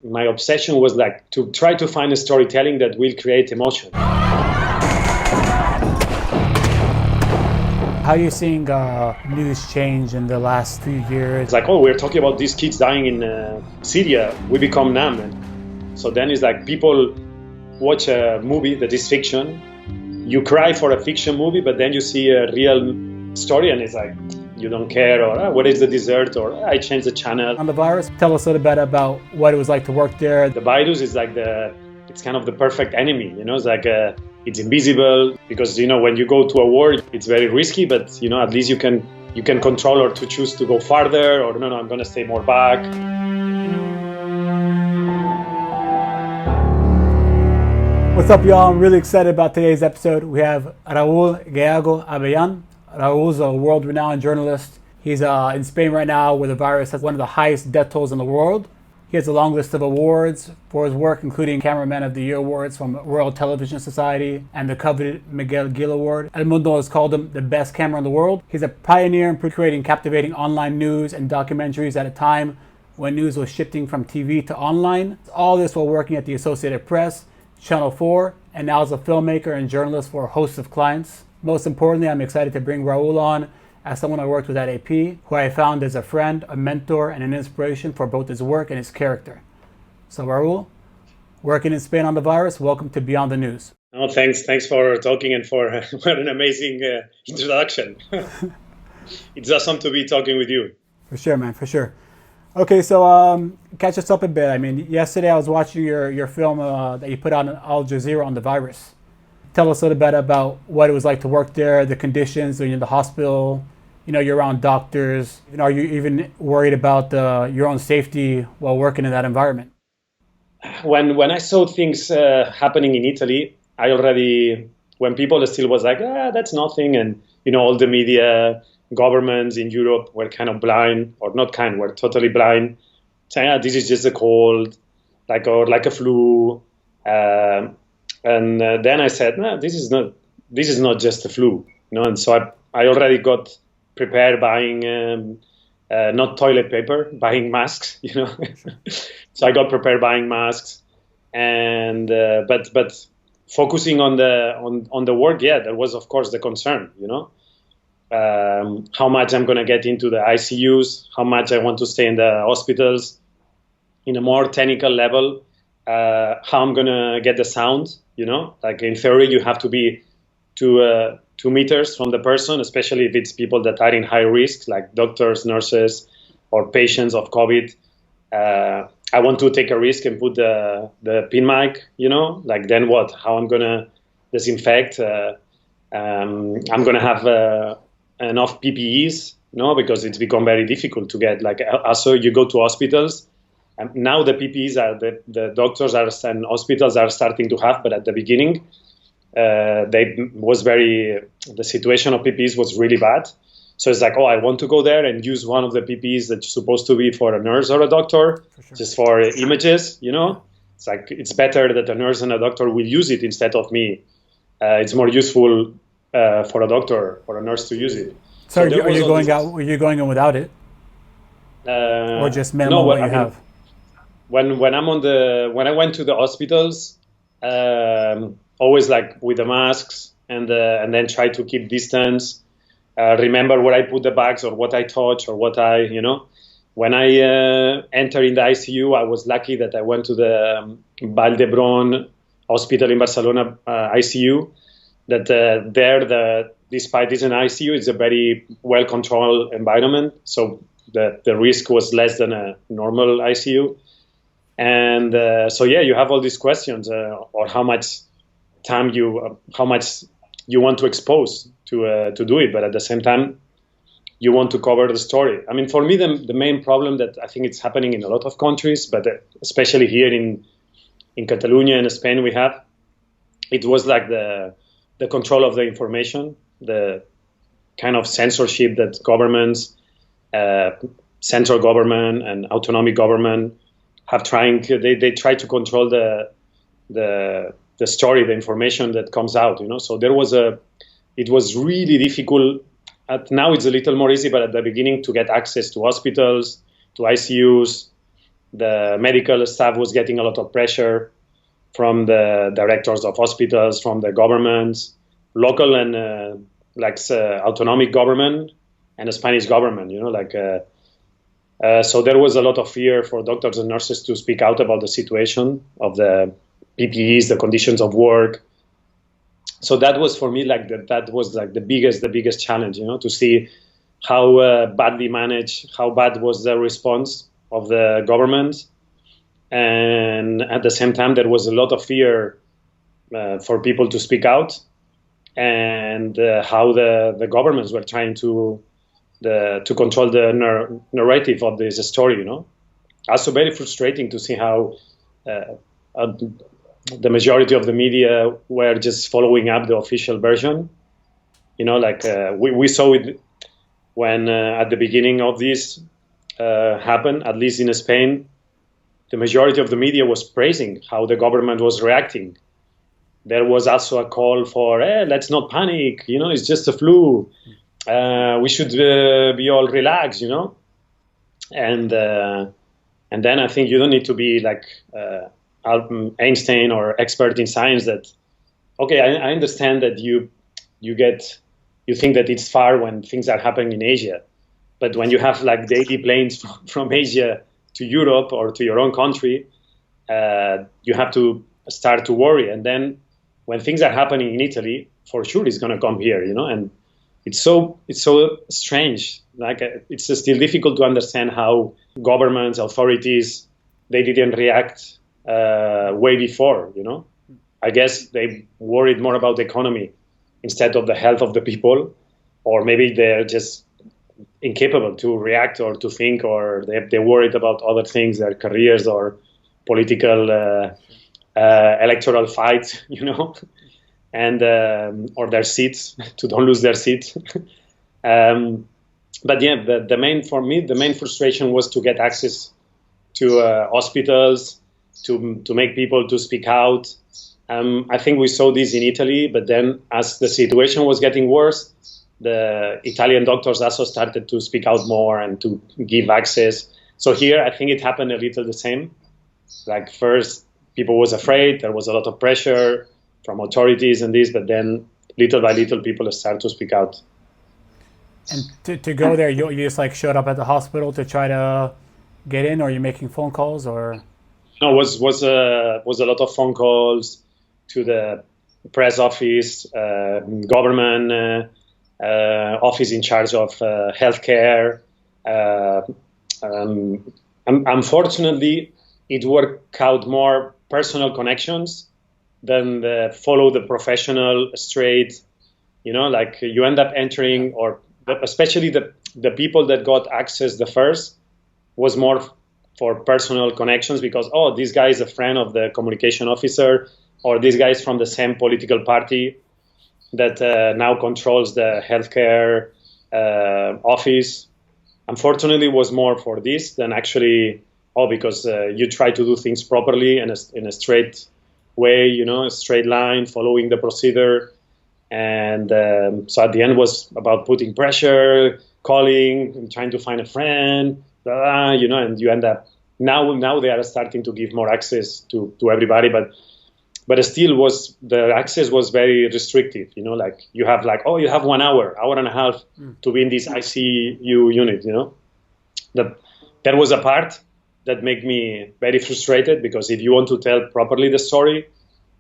my obsession was like to try to find a storytelling that will create emotion. How are you seeing news change in the last few years? It's like, oh, we're talking about these kids dying in Syria. We become numb. And so then it's like people watch a movie that is fiction. You cry for a fiction movie, but then you see a real story and it's like, you don't care, or what is the dessert, or I changed the channel. On the virus, tell us a little bit about what it was like to work there. The virus is like it's kind of the perfect enemy, it's like it's invisible because, when you go to a war, it's very risky, but, at least you can control or to choose to go farther or no, I'm going to stay more back. What's up, y'all? I'm really excited about today's episode. We have Raul Gallego Abellan. Raul's a world-renowned journalist. He's in Spain right now, where the virus has one of the highest death tolls in the world. He has a long list of awards for his work, including Cameraman of the Year awards from Royal Television Society and the coveted Miguel Gil Award. Mundo has called him the best camera in the world. He's a pioneer in creating captivating online news and documentaries at a time when news was shifting from TV to online. All this while working at the Associated Press, Channel 4, and now as a filmmaker and journalist for a host of clients. Most importantly, I'm excited to bring Raul on as someone I worked with at AP, who I found as a friend, a mentor, and an inspiration for both his work and his character. So Raul, working in Spain on the virus, welcome to Beyond the News. Oh, thanks for talking and for an amazing introduction. It's awesome to be talking with you. For sure, man, for sure. Okay, so catch us up a bit. I mean, yesterday I was watching your film that you put out on Al Jazeera on the virus. Tell us a little bit about what it was like to work there, the conditions, in the hospital, you're around doctors. Are you even worried about your own safety while working in that environment? When I saw things happening in Italy, when people still was like, that's nothing. And, all the media, governments in Europe were kind of blind, or not kind, were totally blind, saying, this is just a cold, like a flu. And then I said, no, this is not just a flu, And so I already got prepared buying not toilet paper, buying masks, So I got prepared buying masks, and but focusing on the work, that was of course the concern, how much I'm gonna get into the ICUs, how much I want to stay in the hospitals, in a more technical level, how I'm gonna get the sound. Like in theory, you have to be 2 meters from the person, especially if it's people that are in high risk, like doctors, nurses, or patients of COVID. I want to take a risk and put the pin mic, like then what? How I'm gonna disinfect? I'm gonna have enough PPEs, because it's become very difficult to get. Like also, you go to hospitals. Now the PPEs are the doctors and hospitals are starting to have, but at the beginning, the situation of PPEs was really bad. So it's like, I want to go there and use one of the PPEs that's supposed to be for a nurse or a doctor, just for images, It's like, it's better that a nurse and a doctor will use it instead of me. It's more useful for a doctor or a nurse to use it. So are you going in without it? Or just minimal what you have? When I went to the hospitals, always like with the masks and then try to keep distance. Remember where I put the bags or what I touch or what I. When I entered in the ICU, I was lucky that I went to the Vall d'Hebron hospital in Barcelona ICU. That despite it's an ICU, it's a very well controlled environment. So the risk was less than a normal ICU. And you have all these questions, or how much time how much you want to expose to do it, but at the same time, you want to cover the story. I mean, for me, the main problem that I think it's happening in a lot of countries, but especially here in Catalonia and Spain, it was like the control of the information, the kind of censorship that governments, central government and autonomic government have they try to control the story, the information that comes out, So it was really difficult. Now it's a little more easy, but at the beginning to get access to hospitals, to ICUs, the medical staff was getting a lot of pressure from the directors of hospitals, from the governments, local and autonomic government and the Spanish government, so there was a lot of fear for doctors and nurses to speak out about the situation of the PPEs, the conditions of work. So that was for me that was the biggest challenge, to see how badly managed, how bad was the response of the government. And at the same time, there was a lot of fear for people to speak out, and how the governments were trying to control the narrative of this story. Also very frustrating to see how the majority of the media were just following up the official version. We saw it when at the beginning of this happened, at least in Spain. The majority of the media was praising how the government was reacting. There was also a call for, let's not panic, it's just a flu. We should be all relaxed, And then I think you don't need to be like Einstein or expert in science that, okay, I understand that you think that it's far when things are happening in Asia. But when you have like daily planes from Asia to Europe or to your own country, you have to start to worry. And then when things are happening in Italy, for sure it's going to come here, and it's so strange. It's still difficult to understand how governments, authorities, they didn't react way before, I guess they worried more about the economy instead of the health of the people, or maybe they're just incapable to react or to think, or they're worried about other things, their careers or political electoral fights, and or their seats, to don't lose their seats. But yeah, the main frustration was to get access to hospitals, to make people to speak out. I think we saw this in Italy, but then as the situation was getting worse, the Italian doctors also started to speak out more and to give access. So here, I think it happened a little the same. Like first, people was afraid. There was a lot of pressure from authorities and this, but then little by little, people start to speak out. And to go there, you just like showed up at the hospital to try to get in, or you're making phone calls, or? No, was a lot of phone calls to the press office, government office in charge of healthcare. Unfortunately, it worked out more personal connections than follow the professional straight. Like you end up entering, or especially the people that got access the first was more for personal connections, because, this guy is a friend of the communication officer, or this guy is from the same political party that now controls the healthcare office. Unfortunately, it was more for this than actually, because you try to do things properly in a straight way, a straight line, following the procedure. And so at the end was about putting pressure, calling, and trying to find a friend, and you end up, now they are starting to give more access to everybody, but still the access was very restrictive, like you have you have 1 hour and a half to be in this ICU unit, that was a part that made me very frustrated, because if you want to tell properly the story,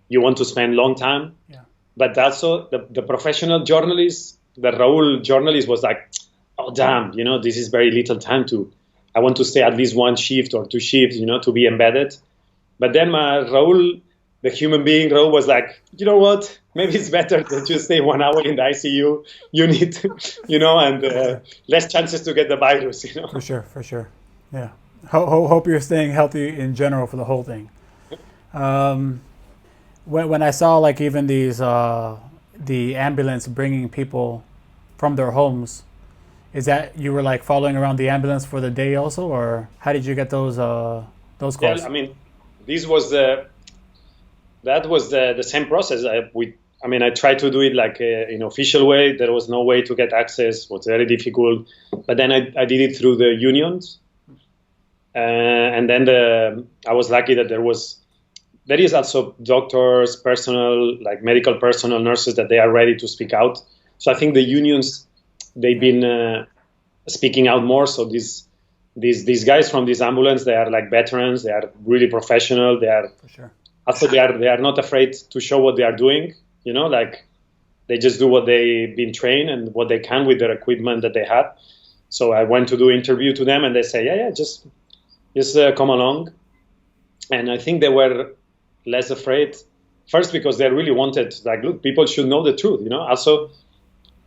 you want to spend long time. Yeah. But also the professional journalist, the Raul journalist was like, oh, damn, this is very little time I want to stay at least one shift or two shifts, to be embedded. But then Raul, the human being, Raul was like, you know what? Maybe it's better to just stay 1 hour in the ICU unit, and less chances to get the virus, For sure. Yeah. Hope you're staying healthy in general for the whole thing. When I saw like even these the ambulance bringing people from their homes, is that you were like following around the ambulance for the day also, or how did you get those calls? Yeah, I mean, that was the same process. I tried to do it like in official way. There was no way to get access. It was very difficult. But then I did it through the unions. And then I was lucky that there is also doctors, personnel, like medical personnel, nurses, that they are ready to speak out. So I think the unions, they've been speaking out more. So these guys from this ambulance, they are like veterans. They are really professional. They are for sure. Also they are not afraid to show what they are doing. Like they just do what they've been trained and what they can with their equipment that they have. So I went to do interview to them, and they say, yeah, just come along. And I think they were less afraid, first because they really wanted, like, look, people should know the truth. Also,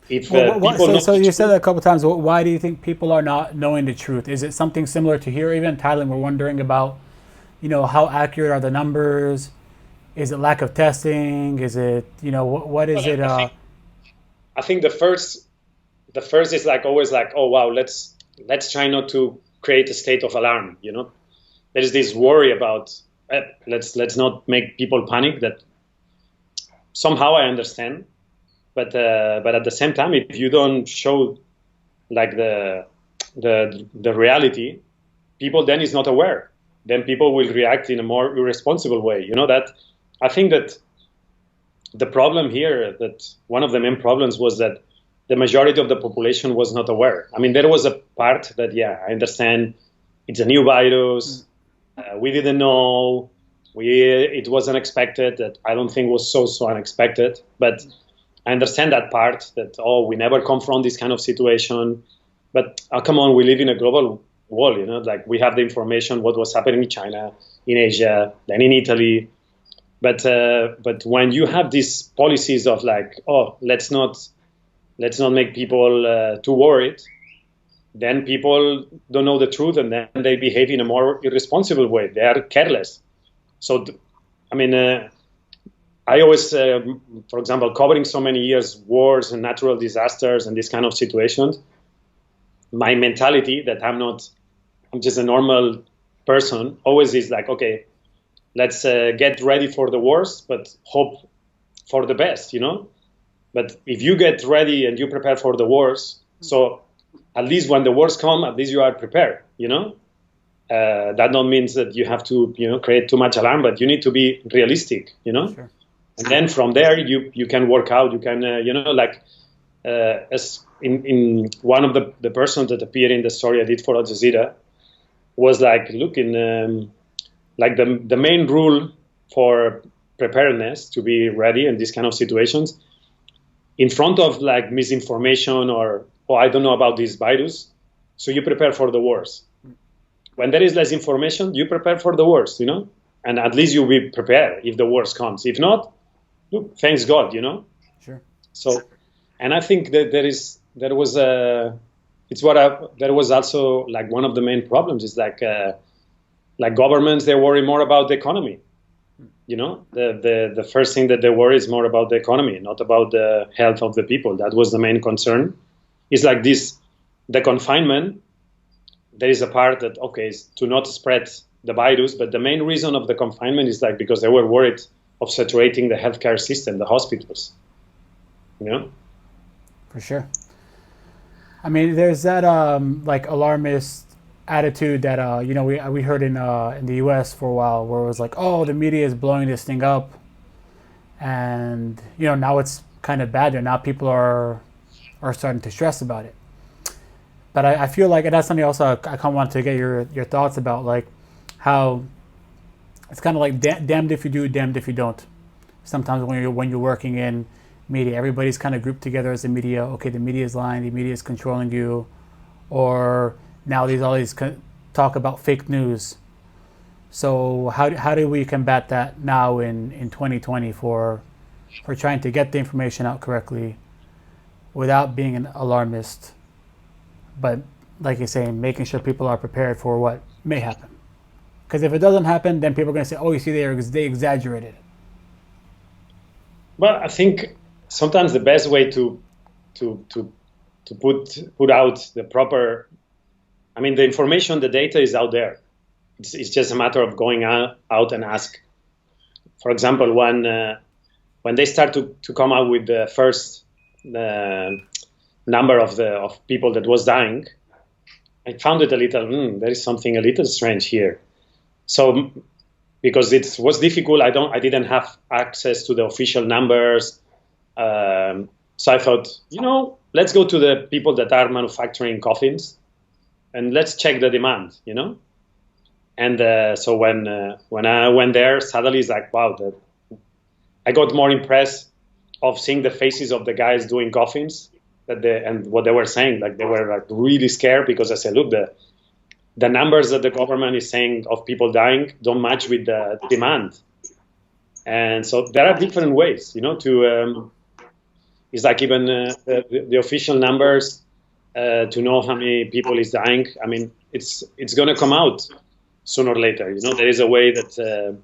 if people so you said that a couple of times. Why do you think people are not knowing the truth? Is it something similar to here? Even in Thailand, we're wondering about, how accurate are the numbers? Is it lack of testing? Is it, what is it? I think the first is like always like, oh wow, let's try not to create a state of alarm. There is this worry about let's not make people panic. That somehow I understand, but at the same time, if you don't show like the reality, people then is not aware. Then people will react in a more irresponsible way. That I think that the problem here, that one of the main problems was that the majority of the population was not aware. I mean, there was a part that, yeah, I understand it's a new virus. We didn't know. It was unexpected. That I don't think was so unexpected. But I understand that part, that, we never confront this kind of situation. But come on, we live in a global world, like we have the information, what was happening in China, in Asia, then in Italy. But when you have these policies of like, let's not make people too worried, then people don't know the truth, and then they behave in a more irresponsible way. They are careless. So, I always, for example, covering so many years wars and natural disasters and this kind of situations, my mentality that I'm just a normal person, always is like, okay, let's get ready for the worst, but hope for the best, But if you get ready and you prepare for the worst, so at least when the worst come, at least you are prepared, That not means that you have to, create too much alarm, but you need to be realistic, Sure. And then from there, you can work out, you can, as in one of the persons that appeared in the story I did for Al Jazeera was like, look, in like the main rule for preparedness, to be ready in these kind of situations, in front of like misinformation or I don't know about this virus, so you prepare for the worst. When there is less information, you prepare for the worst, and at least you'll be prepared if the worst comes. If not, look, thanks God, Sure. So, and I think that there was also like one of the main problems is like governments, they worry more about the economy. The first thing that they worry is more about the economy, not about the health of the people. That was the main concern. It's like the confinement, there is a part that, okay, is to not spread the virus, but the main reason of the confinement is like because they were worried of saturating the healthcare system, the hospitals. For sure. I mean, there's that like alarmist attitude that we heard in the U.S. for a while, where it was like, the media is blowing this thing up, and now it's kind of bad there. Now people are starting to stress about it. But I feel like, and that's something also I kind of want to get your thoughts about, like how it's kind of like damned if you do, damned if you don't. Sometimes when you're working in media, everybody's kind of grouped together as the media. Okay, the media is lying, the media is controlling you, or now there's all these talk about fake news. So how do we combat that now in 2020 for trying to get the information out correctly without being an alarmist, but like you're saying, making sure people are prepared for what may happen? Because if it doesn't happen, then people are going to say, you see, they exaggerated it. Well, I think sometimes the best way to put out the proper, the information, the data is out there. It's just a matter of going out and ask. For example, when they start to come out with the first number of people that was dying, I found it a little, there is something a little strange here. So because it was difficult, I didn't have access to the official numbers. So I thought, let's go to the people that are manufacturing coffins and let's check the demand, And so when I went there, suddenly it's like, wow, I got more impressed of seeing the faces of the guys doing coffins and what they were saying. Like they were like really scared because I said, look, the numbers that the government is saying of people dying don't match with the demand. And so there are different ways, to it's like even the official numbers to know how many people is dying. I mean, it's going to come out sooner or later. There is a way that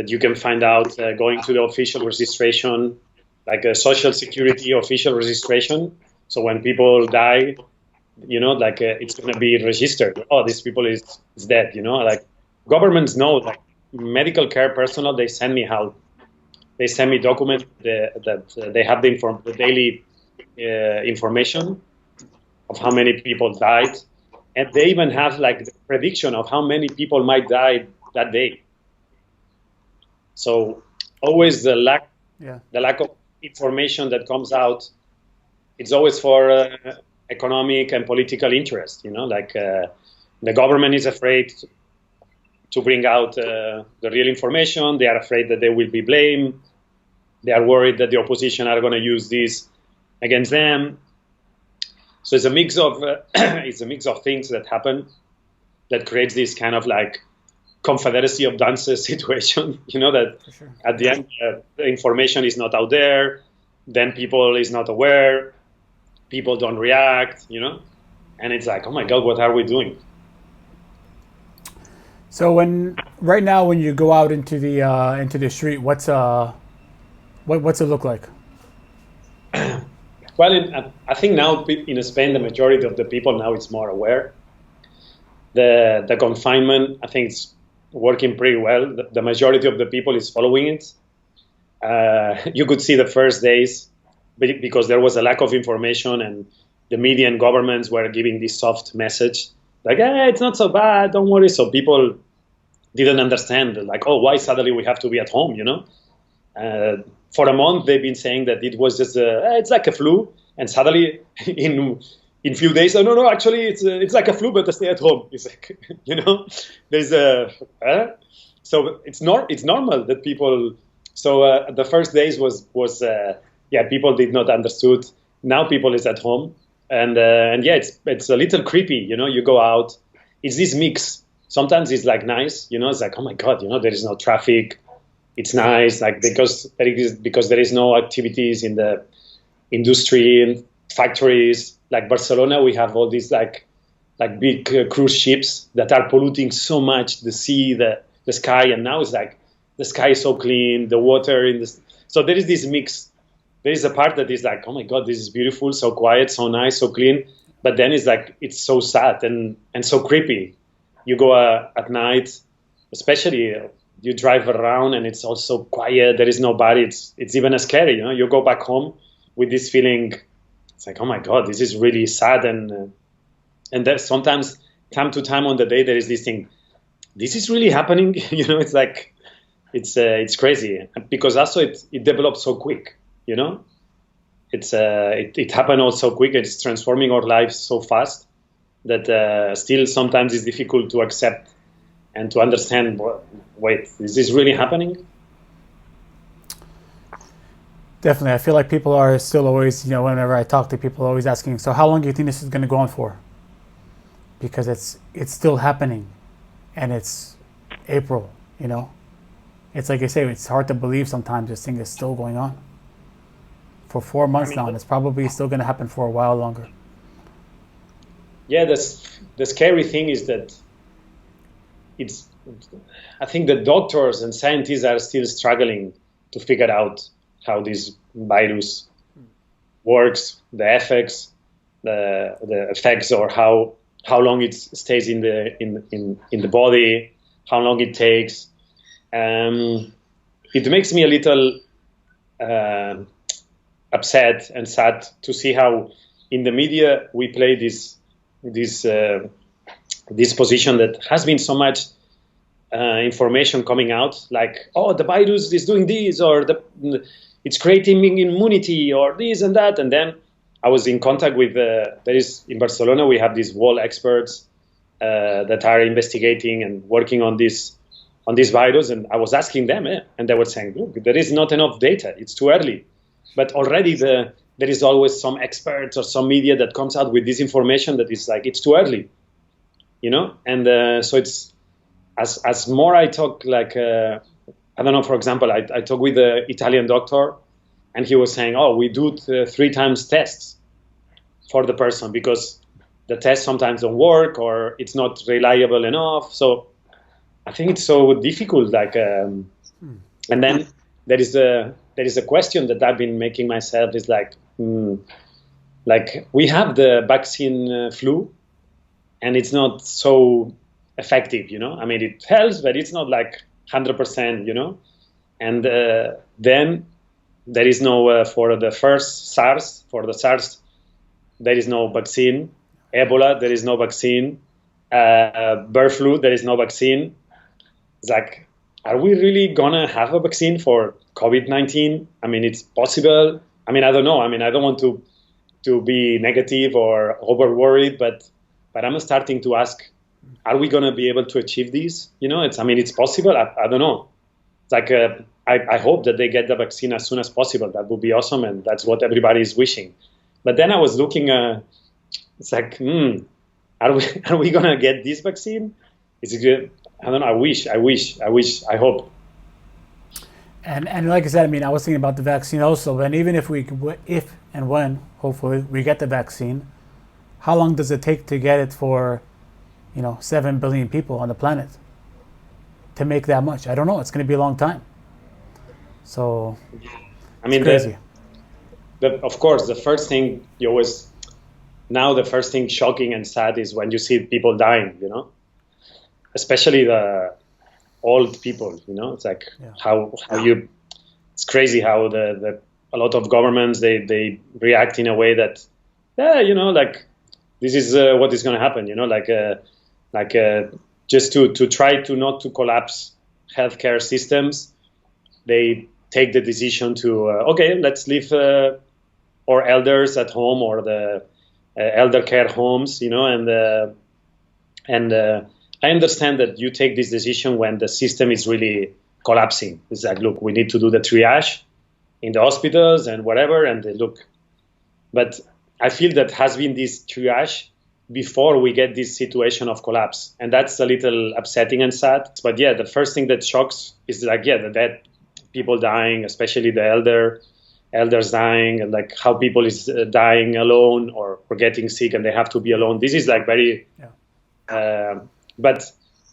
you can find out going to the official registration, like a social security official registration. So when people die, it's going to be registered. Oh, this people is dead. Like governments know, like medical care personnel, they send me documents that they have the daily information of how many people died, and they even have like the prediction of how many people might die that day. So always the lack of information that comes out, it's always for economic and political interest. Like the government is afraid to bring out the real information. They are afraid that they will be blamed. They are worried that the opposition are going to use this against them. So it's a mix of things that happen that creates this kind of like confederacy of dances situation. That sure. At the end the information is not out there, then people is not aware, people don't react, and it's like, oh my God, what are we doing? So right now when you go out into the street, what's it look like? Well, I think now in Spain, the majority of the people now is more aware. The confinement, I think it's working pretty well. The majority of the people is following it. You could see the first days because there was a lack of information and the media and governments were giving this soft message like, hey, it's not so bad, don't worry. So people didn't understand, like, oh, why suddenly we have to be at home, For a month, they've been saying that it was just it's like a flu, and suddenly in few days, oh, no, actually it's like a flu, but stay at home. It's like, there's so it's normal that people. So the first days was people did not understood. Now people is at home, and it's a little creepy. You go out, it's this mix. Sometimes it's like nice, it's like, oh my God, there is no traffic. It's nice, like because there is no activities in the industry and factories. Like Barcelona, we have all these like big cruise ships that are polluting so much the sea, the sky, and now it's like the sky is so clean, the water in this. So there is this mix. There is a part that is like, oh my God, this is beautiful, so quiet, so nice, so clean. But then it's like it's so sad and so creepy. You go at night, especially. You drive around and it's also quiet. There is nobody. It's even scary. You go back home with this feeling. It's like, oh my God, this is really sad. And there's sometimes time to time on the day there is this thing. This is really happening. It's like it's crazy because also it develops so quick. It happened all so quick. It's transforming our lives so fast that still sometimes it's difficult to accept and to understand, wait, is this really happening? Definitely. I feel like people are still always, whenever I talk to people, always asking, so how long do you think this is going to go on for? Because it's still happening and it's April, It's like I say, it's hard to believe sometimes this thing is still going on. For 4 months now, and it's probably still going to happen for a while longer. Yeah, the scary thing is that I think the doctors and scientists are still struggling to figure out how this virus works, the effects, or how long it stays in the body, how long it takes. It makes me a little upset and sad to see how in the media we play this this position that has been so much information coming out, like, oh, the virus is doing this, or it's creating immunity, or this and that. And then I was in contact with, in Barcelona, we have these wall experts that are investigating and working on this virus. And I was asking them, and they were saying, look, there is not enough data. It's too early. But already there is always some experts or some media that comes out with this information that is like, it's too early, And so it's, as more I talk, like, I don't know, for example, I talked with the Italian doctor, and he was saying, oh, we do 3 times tests for the person because the tests sometimes don't work or it's not reliable enough. So I think it's so difficult. Like, and then there is a question that I've been making myself is like we have the vaccine flu, and it's not so effective, I mean, it helps, but it's not like 100%, And then there is no, for the first SARS, there is no vaccine. Ebola, there is no vaccine. Bird flu, there is no vaccine. It's like, are we really gonna have a vaccine for COVID-19? I mean, it's possible. I mean, I don't know. I mean, I don't want to be negative or over worried, but I'm starting to ask, are we going to be able to achieve this? It's possible. I don't know. It's like, I hope that they get the vaccine as soon as possible. That would be awesome. And that's what everybody is wishing. But then I was looking, it's like, are we going to get this vaccine? Is it good? I don't know. I hope. And like I said, I mean, I was thinking about the vaccine also. And even if and when, hopefully, we get the vaccine, how long does it take to get it for 7 billion people on the planet to make that much? I don't know. It's going to be a long time. So, I mean, it's crazy. Of course, the first thing the first thing shocking and sad is when you see people dying, especially the old people, it's like how it's crazy how a lot of governments, they react in a way that, like, this is what is going to happen, just to try to not to collapse healthcare systems. They take the decision to, let's leave our elders at home or the elder care homes, and I understand that you take this decision when the system is really collapsing. It's like, look, we need to do the triage in the hospitals and whatever, and look. But I feel that has been this triage before we get this situation of collapse. And that's a little upsetting and sad. But the first thing that shocks is like, the dead people dying, especially the elders dying, and like how people is dying alone or getting sick and they have to be alone. This is like very,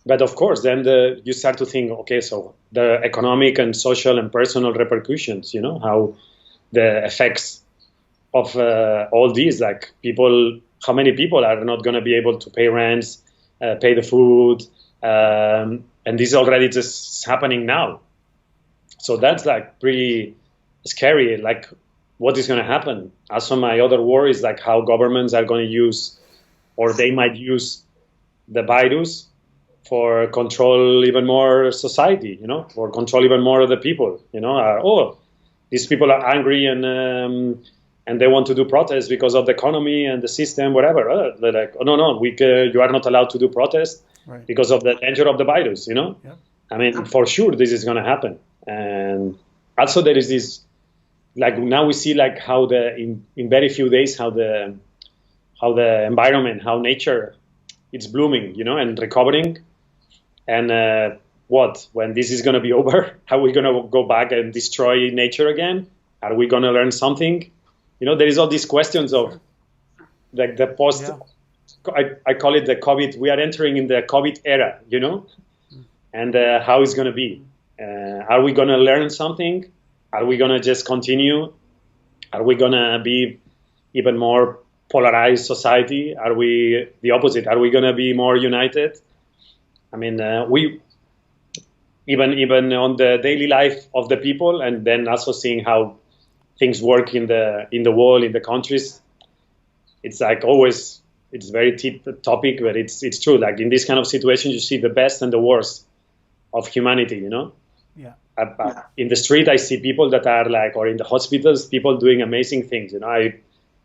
but of course, then you start to think, okay, so the economic and social and personal repercussions, how the effects of all these, like how many people are not going to be able to pay rents, pay the food, and this is already just happening now. So that's like pretty scary, like what is going to happen. Also, my other worry is like how governments are going to use, or they might use the virus for control even more society, or control even more of the people, these people are angry and they want to do protests because of the economy and the system, whatever. They're like, oh, no, you are not allowed to do protests because of the danger of the virus, Yep. I mean, for sure, this is going to happen. And also there is this, like now we see like how in very few days, how the environment, how nature, it's blooming, and recovering. And when this is going to be over, are we going to go back and destroy nature again? Are we going to learn something? There is all these questions of like the post, I call it the COVID. We are entering in the COVID era, and how it's going to be. Are we going to learn something? Are we going to just continue? Are we going to be even more polarized society? Are we the opposite? Are we going to be more united? I mean, we even on the daily life of the people, and then also seeing how things work in the world, in the countries. It's like always it's very deep topic, but it's true. Like in this kind of situation, you see the best and the worst of humanity, you know? Yeah. In the street, I see people that are like, or in the hospitals, people doing amazing things. You know,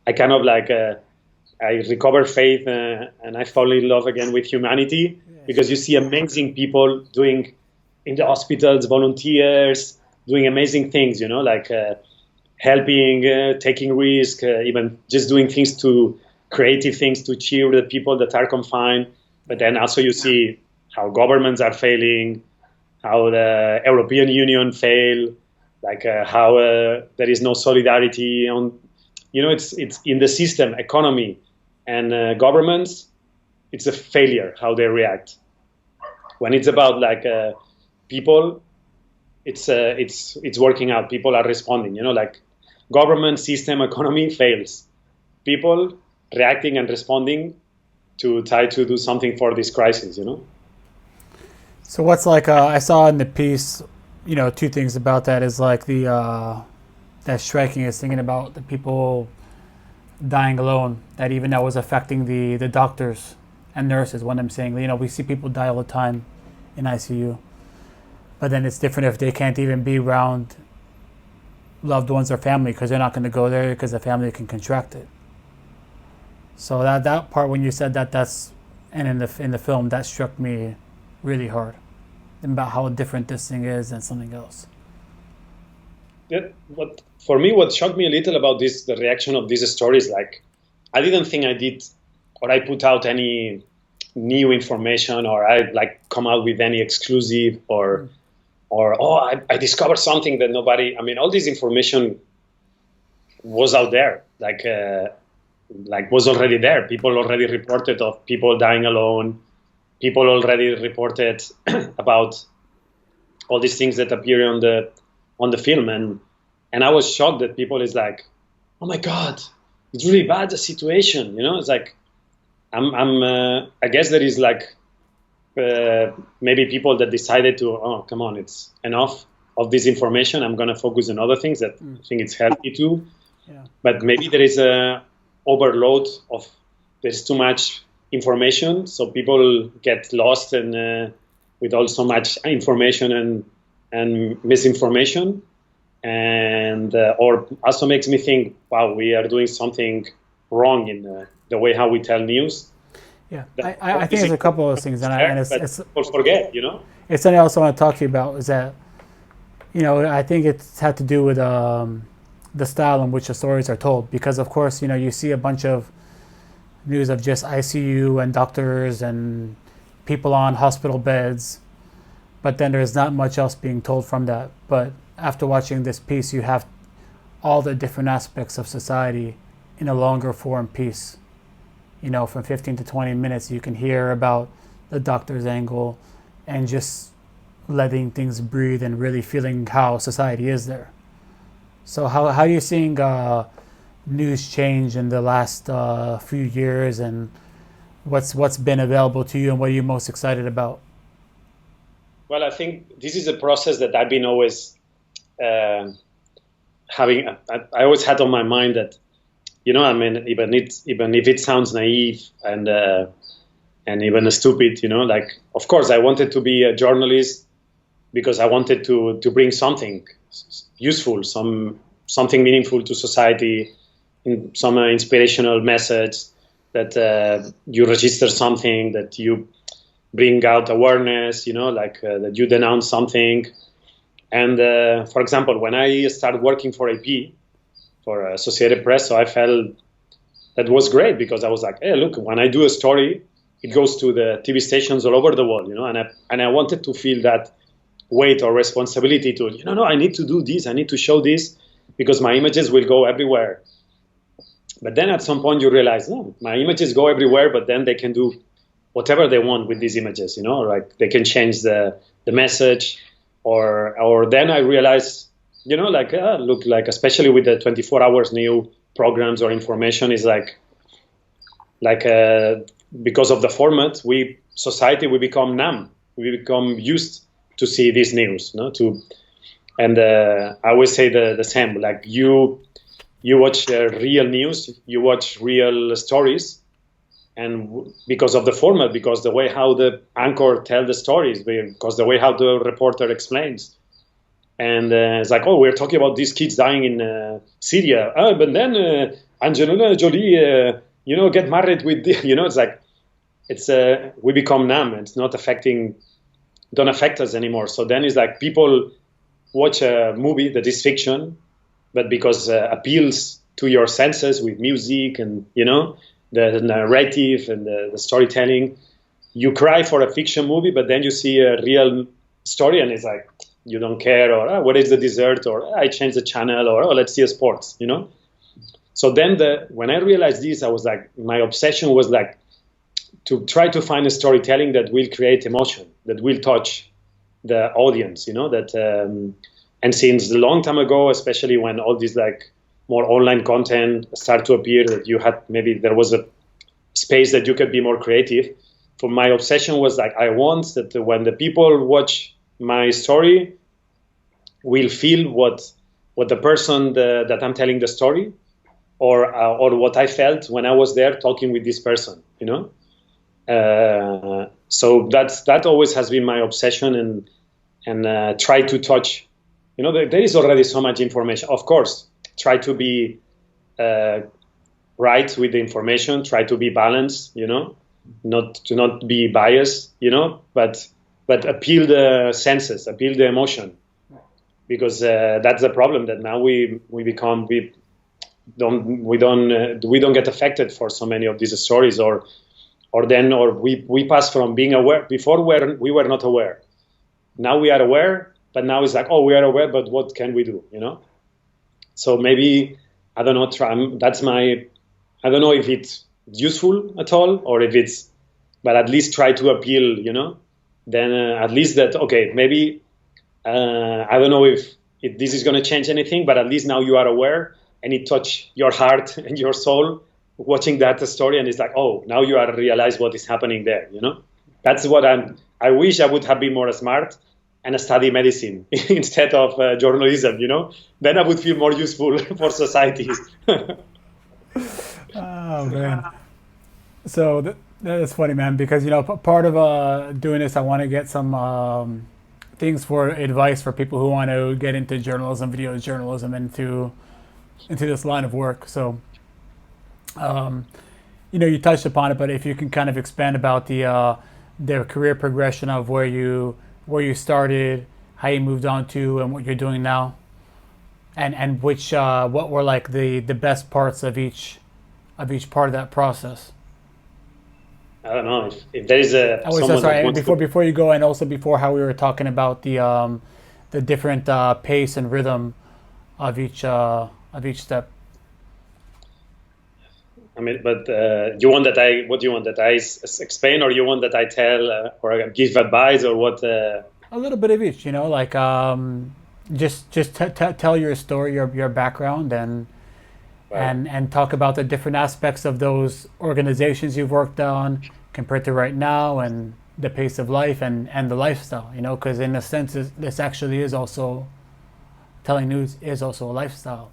I kind of like, I recover faith and I fall in love again with humanity, because you see amazing people doing in the hospitals, volunteers, doing amazing things, you know, like helping, taking risk, even just doing things creative things to cheer the people that are confined. But then also you see how governments are failing, how the European Union fail, like how there is no solidarity on, you know, it's in the system, economy, and governments. It's a failure how they react. When it's about like people, it's working out. People are responding. You know, like government, system, economy fails. People reacting and responding to try to do something for this crisis. You know. So what's like I saw in the piece, you know, two things about that is like the that's striking is thinking about the people dying alone, that even that was affecting the doctors and nurses. When I'm saying, you know, we see people die all the time in ICU, but then it's different if they can't even be around loved ones or family because they're not going to go there because the family can contract it. So that part when you said that's and in the film that struck me really hard about how different this thing is than something else. Yeah, what shocked me a little about the reaction of this story is like, I didn't think I did, or I put out any new information, or I like come out with any exclusive, or I discovered something that nobody. I mean, all this information was out there, like was already there. People already reported of people dying alone. People already reported about all these things that appear on the film, and I was shocked that people is like, oh my God, it's really bad, the situation, you know. It's like I guess there is like maybe people that decided to, oh come on, it's enough of this information. I'm gonna focus on other things that I think it's healthy too. Yeah. But maybe there is a overload of there's too much information, so people get lost and with all so much information and misinformation, and or also makes me think, wow, we are doing something wrong in the way how we tell news. Yeah, I think there's a couple of those things, and it's people forget, you know. It's something else I want to talk to you about is that, you know, I think it's had to do with the style in which the stories are told, because of course, you know, you see a bunch of news of just ICU and doctors and people on hospital beds, but then there's not much else being told from that. But after watching this piece, you have all the different aspects of society in a longer form piece. You know, from 15 to 20 minutes, you can hear about the doctor's angle and just letting things breathe and really feeling how society is there. So how are you seeing news change in the last few years, and what's been available to you, and what are you most excited about? Well, I think this is a process that I've been always having. I always had on my mind that, you know, I mean, even if it sounds naive and even stupid, you know, like, of course I wanted to be a journalist because I wanted to bring something useful, something meaningful to society, some inspirational message, that you register something, that you bring out awareness, you know, like that you denounce something. And for example, when I started working for AP, for Associated Press, so I felt that was great, because I was like, hey, look, when I do a story, it goes to the TV stations all over the world, you know, and I wanted to feel that weight or responsibility to, you know, no, I need to do this, I need to show this, because my images will go everywhere. But then at some point you realize, no, my images go everywhere, but then they can do whatever they want with these images, you know, like they can change the message, or then I realized, you know, like, look, like, especially with the 24 hours new programs or information, is like because of the format, society, we become numb. We become used to see this news, no? And I always say the same, like you watch real news, you watch real stories, because of the format, because the way how the anchor tell the stories, because the way how the reporter explains. And it's like, oh, we're talking about these kids dying in Syria. Oh, but then Angelina Jolie, get married with, it's like, we become numb. It's not don't affect us anymore. So then it's like people watch a movie that is fiction, but because appeals to your senses with music and, the narrative and the storytelling, you cry for a fiction movie, but then you see a real story and it's like, you don't care, or what is the dessert, or I changed the channel, or let's see a sports, So then when I realized this, I was like, my obsession was like to try to find a storytelling that will create emotion, that will touch the audience, and since a long time ago, especially when all these like more online content start to appear, that maybe there was a space that you could be more creative. For my obsession was like, I want that when the people watch my story, will feel what the person that I'm telling the story, or what I felt when I was there talking with this person, So that always has been my obsession, and try to touch. There is already so much information. Of course, try to be right with the information. Try to be balanced. Not be biased. But appeal the senses, appeal the emotion, because that's the problem, that now we don't get affected for so many of these stories, or we pass from being aware. Before we were not aware, now we are aware, but now it's like, oh, we are aware, but what can we do? So maybe I don't know. I don't know if it's useful at all, or if it's, but at least try to appeal. Then at least that, okay, maybe I don't know if this is going to change anything, but at least now you are aware, and it touch your heart and your soul watching that story, and it's like, oh, now you are realize what is happening there. That's what I wish I would have been more smart and study medicine instead of journalism. Then I would feel more useful for society. Oh man. So that's funny, man, because part of doing this, I want to get some things for advice for people who want to get into journalism, video journalism, into this line of work. So you touched upon it, but if you can kind of expand about the career progression of where you started, how you moved on to, and what you're doing now, and which what were like the best parts of each part of that process. I don't know if there is a. Sorry, before you go, and also before how we were talking about the different pace and rhythm of each step. I mean, but what do you want that I explain, or you want that I tell or give advice, or what? A little bit of each, like just tell your story, your background, and right. and talk about the different aspects of those organizations you've worked on compared to right now, and the pace of life and the lifestyle, because in a sense this actually is also, telling news is also a lifestyle.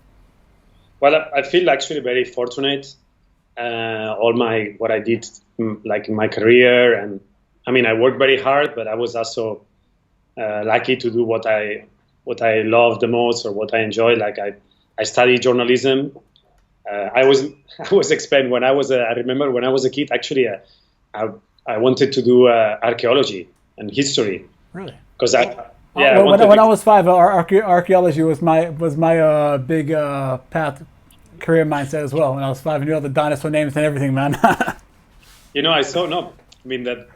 Well, I feel actually very fortunate. What I did like in my career, and I mean I worked very hard, but I was also lucky to do what I love the most, or what I enjoy. Like I studied journalism. I was expecting when I remember when I was a kid, actually I wanted to do archaeology and history. Really? Because when I was 5, archaeology was my big career mindset as well. When I was 5, I knew all the dinosaur names and everything, man. I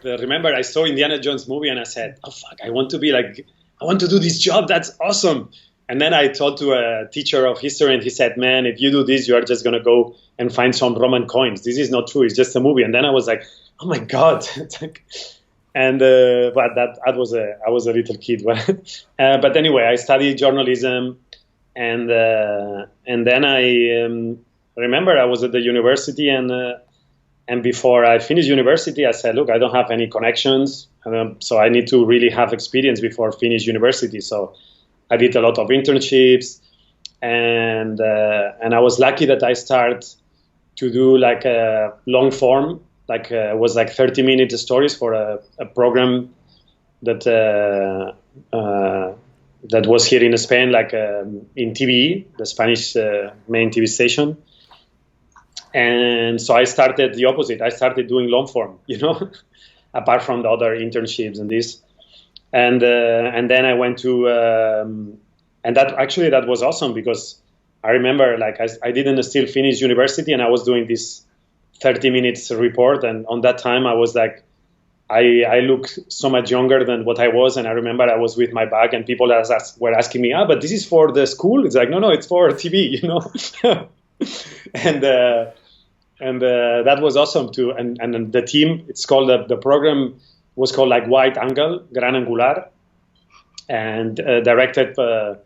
remember I saw Indiana Jones movie, and I said, oh fuck, I want to do this job. That's awesome. And then I talked to a teacher of history, and he said, man, if you do this, you are just going to go and find some Roman coins. This is not true. It's just a movie. And then I was like, oh my God. And but I was a little kid. But anyway, I studied journalism, and then I remember I was at the university, and before I finished university, I said, look, I don't have any connections, so I need to really have experience before I finish university. So I did a lot of internships, and I was lucky that I started to do like a long form was like 30-minute stories for a program that that was here in Spain, like in TVE, the Spanish main TV station. And so I started the opposite. I started doing long form, apart from the other internships and this. And then I went to, and that was awesome, because I remember like I didn't still finish university, and I was doing this 30 minutes report. And on that time I was like, I looked so much younger than what I was. And I remember I was with my bag, and people were asking me, but this is for the school? It's like, no, it's for TV, and that was awesome too. And the team, it's called, the program was called like Wide Angle, Gran Angular, and directed by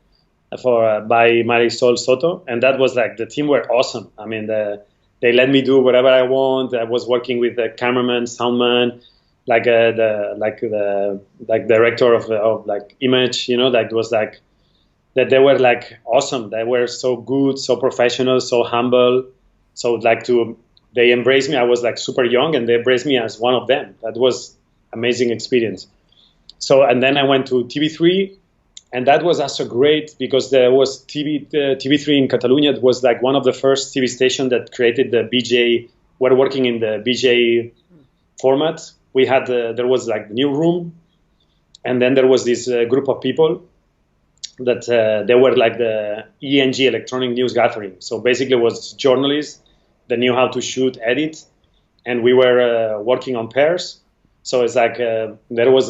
Marisol Soto. And that was like, the team were awesome. I mean, they let me do whatever I want. I was working with the cameraman, soundman, like the director of like image, like it was like that. They were like awesome. They were so good, so professional, so humble. So like they embraced me. I was like super young, and they embraced me as one of them. That was amazing experience. So, and then I went to TV3, and that was also great, because there was TV3 in Catalonia. It was like one of the first TV stations that created the BJ. We're working in the BJ format. We had there was like the new room, and then there was this group of people that they were like the ENG, electronic news gathering. So basically, it was journalists that knew how to shoot, edit, and we were working on pairs. So it's like there was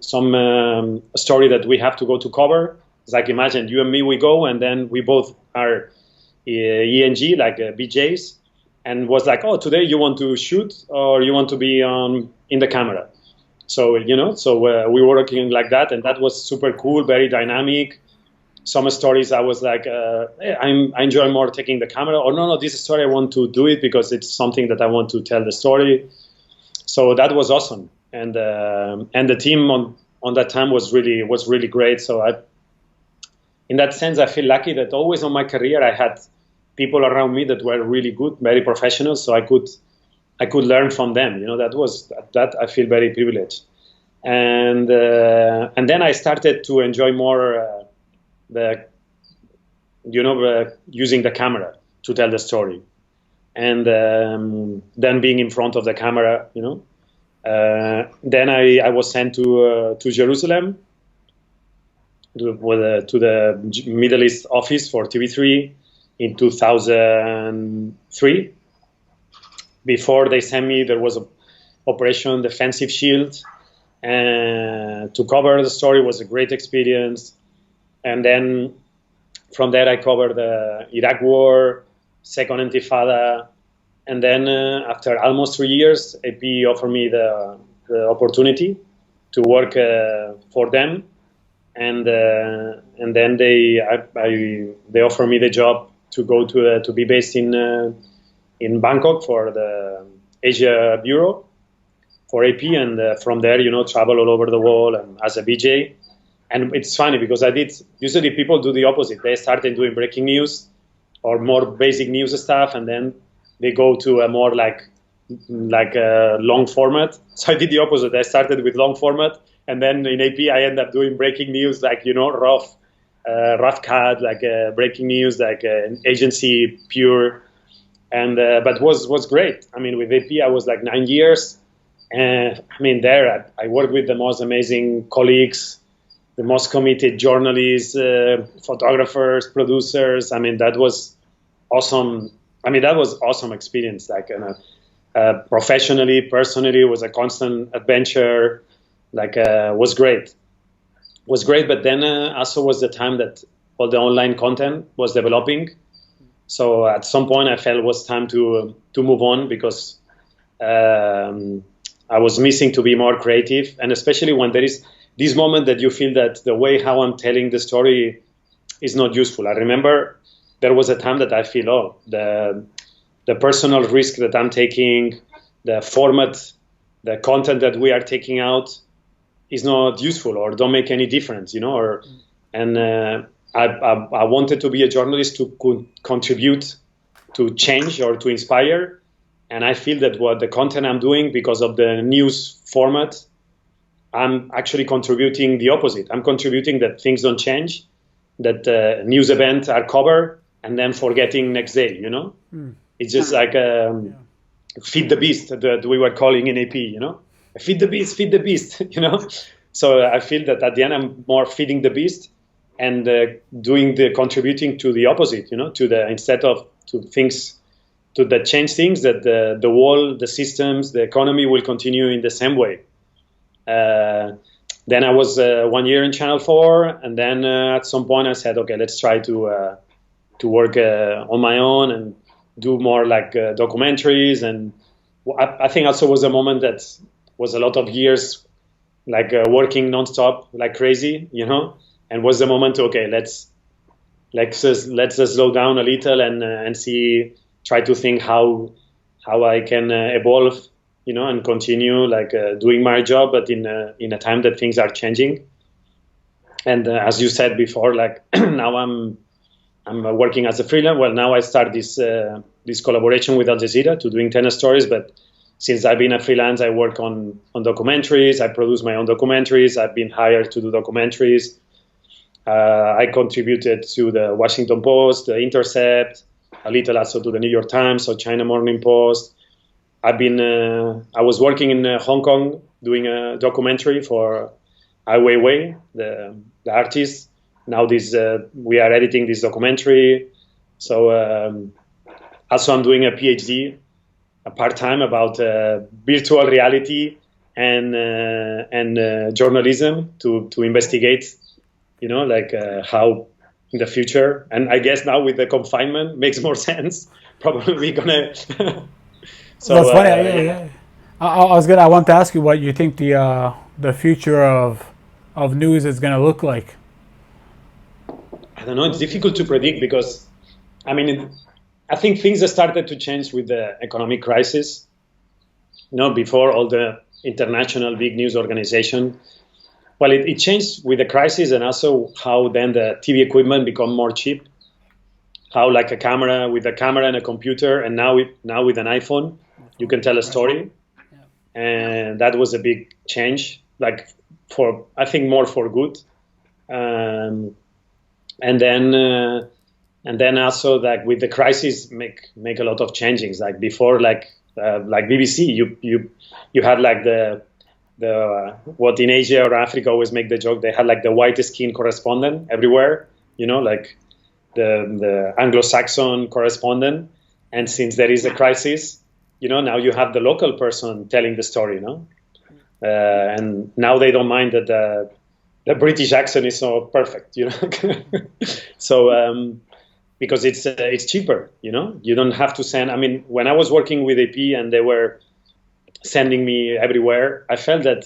some story that we have to go to cover. It's like, imagine you and me, we go, and then we both are ENG, like BJs, and was like, oh, today you want to shoot or you want to be in the camera. So, we were working like that, and that was super cool, very dynamic. Some stories I was like, I enjoy more taking the camera, or no, this story I want to do it because it's something that I want to tell the story. So that was awesome, and the team on that time was really great. So in that sense, I feel lucky that always on my career I had people around me that were really good, very professional. So I could learn from them. That I feel very privileged. And then I started to enjoy more using the camera to tell the story. And then being in front of the camera, then I was sent to Jerusalem, to the Middle East office for TV3 in 2003. Before they sent me, there was an Operation Defensive Shield, and to cover the story was a great experience. And then from there, I covered the Iraq War, Second Intifada, and then after almost 3 years, AP offered me the opportunity to work for them, and then they offered me the job to go to be based in Bangkok for the Asia Bureau for AP, and from there, travel all over the world and as a BJ. And it's funny because usually people do the opposite. They started doing breaking news or more basic news stuff, and then they go to a more like a long format. So I did the opposite. I started with long format, and then in AP I ended up doing breaking news, like rough cut, like breaking news, like an agency pure, and but was great. I mean, with AP I was like 9 years, and I mean there I worked with the most amazing colleagues, the most committed journalists, photographers, producers. I mean, that was awesome. I mean, that was awesome experience. Like, professionally, personally, it was a constant adventure. Like, was great. But then also was the time that all the online content was developing. So at some point, I felt it was time to move on, because I was missing to be more creative, and especially when there is this moment that you feel that the way how I'm telling the story is not useful. I remember there was a time that I feel, the personal risk that I'm taking, the format, the content that we are taking out is not useful or don't make any difference, and I wanted to be a journalist to contribute to change or to inspire, And I feel that what the content I'm doing, because of the news format, I'm actually contributing the opposite. I'm contributing that things don't change, that news events are covered and then forgetting next day, you know? It's just like feed the beast that we were calling in AP, you know? Feed the beast, you know? So I feel that at the end I'm more feeding the beast and doing the contributing to the opposite, you know, to the, instead of to things, to that change things, that the world, the systems, the economy will continue in the same way. Then I was 1 year in Channel 4, and then at some point I said, okay, let's try to work on my own and do more like documentaries. And I think also was a moment that was a lot of years like working nonstop like crazy, you know, and was the moment, okay, let's just slow down a little and see, try to think how I can evolve, you know, and continue like doing my job, but in a time that things are changing. And as you said before, like now I'm working as a freelance. Well, now I start this collaboration with Al Jazeera to doing 10 stories. But since I've been a freelance, I work on documentaries. I produce my own documentaries. I've been hired to do documentaries. I contributed to the Washington Post, the Intercept, a little also to the New York Times or China Morning Post. I was working in Hong Kong doing a documentary for Ai Weiwei, the artist. Now we are editing this documentary. So also I'm doing a PhD, a part-time about virtual reality and journalism to investigate, you know, like how in the future. And I guess now with the confinement makes more sense. Probably we're gonna. So that's funny. Yeah. I want to ask you what you think the future of news is going to look like. I don't know. It's difficult to predict because, I mean, I think things have started to change with the economic crisis. You know, before all the international big news organization. Well, it changed with the crisis, and also how then the TV equipment become more cheap. How like a camera and a computer, and now with an iPhone, you can tell a story, and that was a big change. Like I think more for good, and then also like with the crisis make a lot of changes. Like before, like BBC, you had like the what in Asia or Africa always make the joke, they had like the white skin correspondent everywhere, you know, like the Anglo-Saxon correspondent. And since there is a crisis, you know, now you have the local person telling the story, you know, and now they don't mind that the British accent is so perfect, you know. So because it's cheaper, you know, you don't have to send. I mean, when I was working with AP and they were sending me everywhere, I felt like,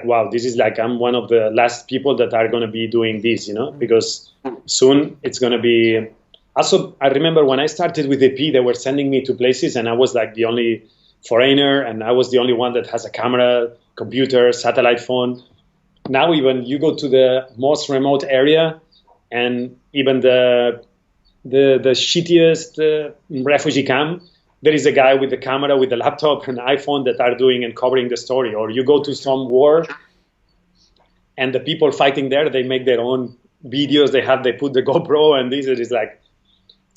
wow, this is like I'm one of the last people that are going to be doing this, you know, because soon it's going to be. Also, I remember when I started with AP, they were sending me to places and I was like the only foreigner and I was the only one that has a camera, computer, satellite phone. Now even you go to the most remote area and even the shittiest refugee camp, there is a guy with the camera, with the laptop and iPhone that are doing and covering the story. Or you go to some war and the people fighting there, they make their own videos. They put the GoPro and this. It is like,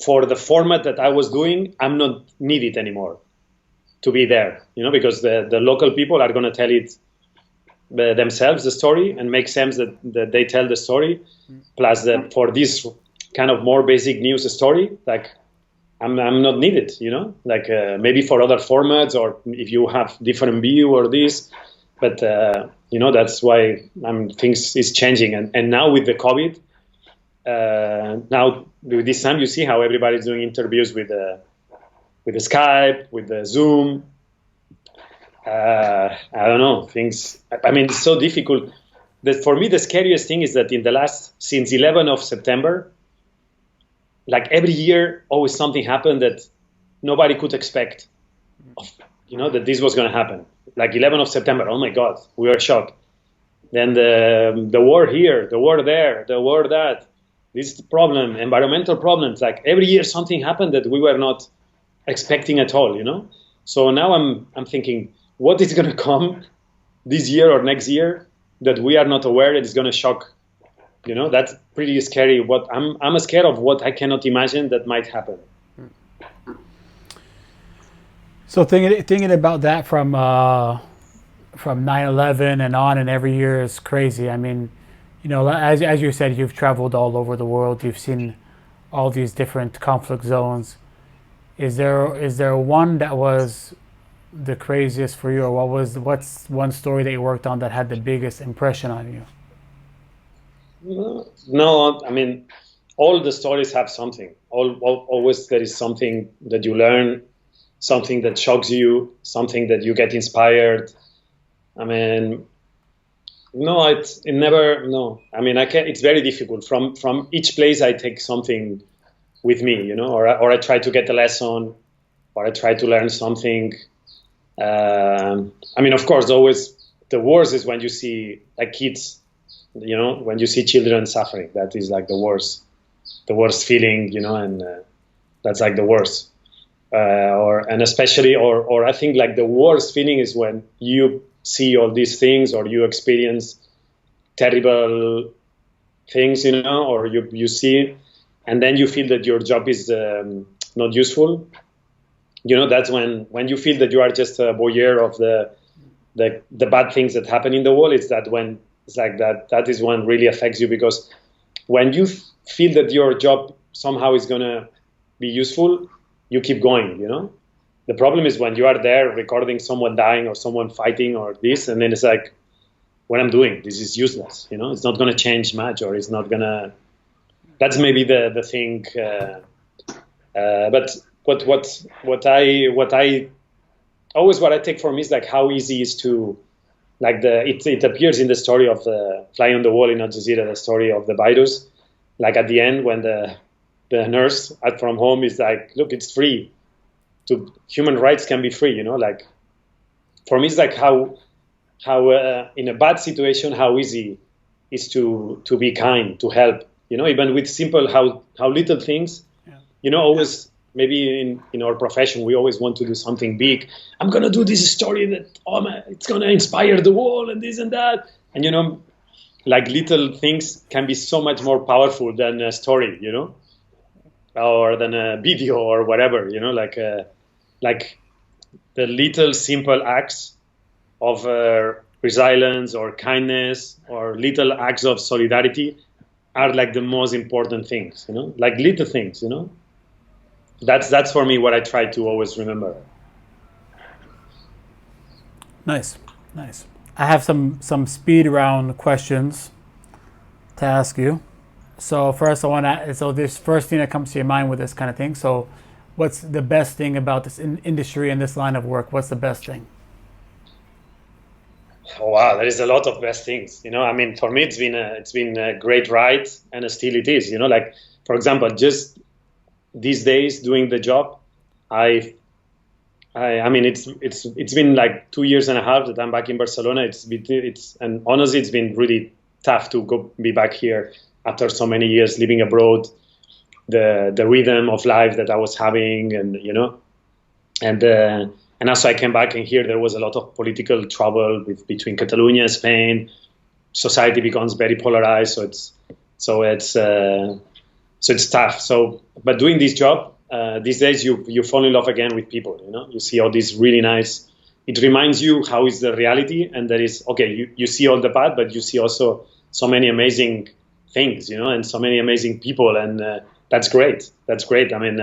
for the format that I was doing, I'm not needed anymore to be there, you know, because the local people are going to tell it themselves, the story, and make sense that they tell the story. Plus that for this kind of more basic news story, like I'm not needed, you know, like maybe for other formats or if you have different view or this, but you know, that's why things is changing. And now with the COVID, now with this time you see how everybody's doing interviews with the Skype, with the Zoom. I don't know, things, I mean, it's so difficult. That for me, the scariest thing is that since 11th of September, like every year, always something happened that nobody could expect, you know, that this was going to happen. Like 11th of September, oh my God, we were shocked. Then the war here, the war there, the war that, this problem, environmental problems. Like every year something happened that we were not expecting at all, you know. So now I'm thinking, what is going to come this year or next year that we are not aware that is going to shock, you know. That's pretty scary. What I'm scared of, what I cannot imagine that might happen. So thinking about that from 9/11 and on, and every year is crazy. I mean, you know, as you said, you've traveled all over the world. You've seen all these different conflict zones. Is there one that was the craziest for you, or what's one story that you worked on that had the biggest impression on you? No, I mean, all the stories have something. Always there is something that you learn, something that shocks you, something that you get inspired. I mean, no, it never. No, I mean, it's very difficult. From each place, I take something with me, you know, or I try to get a lesson, or I try to learn something. I mean, of course, always the worst is when you see like kids, you know, when you see children suffering. That is like the worst feeling, you know, and that's like the worst. And especially, or I think like the worst feeling is when you see all these things, or you experience terrible things, you know, or you see, and then you feel that your job is not useful. You know, that's when you feel that you are just a voyeur of the bad things that happen in the world. It's that when it's like that is when really affects you, because when you feel that your job somehow is gonna be useful, you keep going, you know. The problem is when you are there recording someone dying or someone fighting or this, and then it's like, what I'm doing, this is useless, you know. It's not gonna change much, or it's not gonna. That's maybe the thing. But what I take from is like how easy it is to, like it appears in the story of the Fly on the Wall in Al Jazeera, the story of the virus. Like at the end when the nurse from home is like, look, it's free. Human rights can be free, you know. Like for me, it's like how in a bad situation, how easy is to be kind, to help, you know, even with simple how little things, you know. Always maybe in our profession we always want to do something big. I'm gonna do this story that it's gonna inspire the world and this and that, and you know, like little things can be so much more powerful than a story, you know, or than a video or whatever, you know, like the little simple acts of resilience or kindness or little acts of solidarity are like the most important things, you know, like little things, you know. That's for me what I try to always remember. Nice. I have some speed round questions to ask you. So first I want to, so this first thing that comes to your mind with this kind of thing. So what's the best thing about this industry and this line of work? What's the best thing? Oh, wow, there is a lot of best things, you know. I mean, for me, it's been a great ride, and still it is, you know. Like for example, just these days doing the job, I mean, it's been like 2.5 years that I'm back in Barcelona. And honestly, it's been really tough to be back here after so many years living abroad. The rhythm of life that I was having, and you know, and also I came back, and here there was a lot of political trouble between Catalonia and Spain. Society becomes very polarized, so it's tough. So, but doing this job these days, you fall in love again with people. You know, you see all these really nice. It reminds you how is the reality, and there is you see all the bad, but you see also so many amazing things, you know, and so many amazing people, and that's great. That's great. I mean,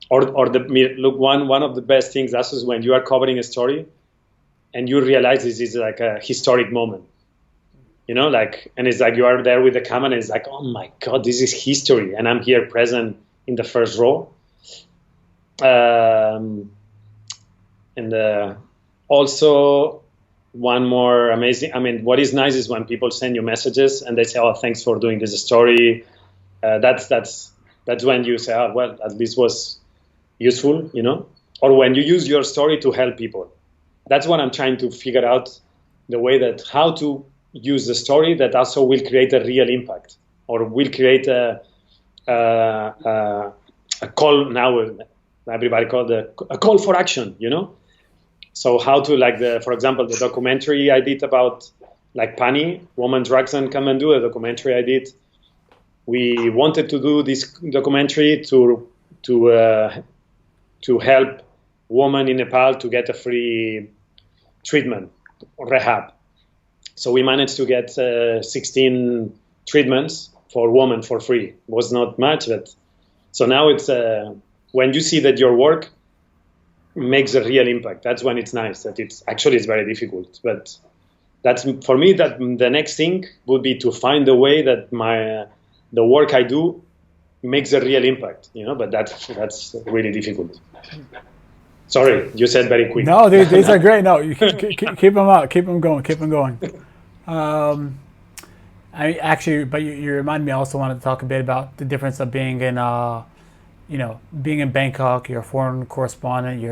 one of the best things also is when you are covering a story, and you realize this is like a historic moment. You know, like, and it's like you are there with the camera, and it's like, oh my God, this is history, and I'm here present in the first row. And also one more amazing. I mean, what is nice is when people send you messages and they say, "Oh, thanks for doing this story." That's when you say, "Oh, well, at least was useful," you know. Or when you use your story to help people. That's what I'm trying to figure out, the way that how to use the story that also will create a real impact, or will create a call now, everybody called a call for action, So how to, for example, the documentary I did about Pani, woman, drugs, and Kathmandu, a documentary I did. We wanted to do this documentary to help women in Nepal to get a free treatment or rehab. So we managed to get 16 treatments for women for free. It was not much, but so now it's when you see that your work makes a real impact. That's when it's nice. That it's very difficult, but that's for me. That the next thing would be to find a way that the work I do makes a real impact. But that's really difficult. Sorry, you said very quick. No, these are great. No, you keep them out. Keep them going. Keep them going. But you remind me. I also wanted to talk a bit about the difference of being in, being in Bangkok. You're a foreign correspondent.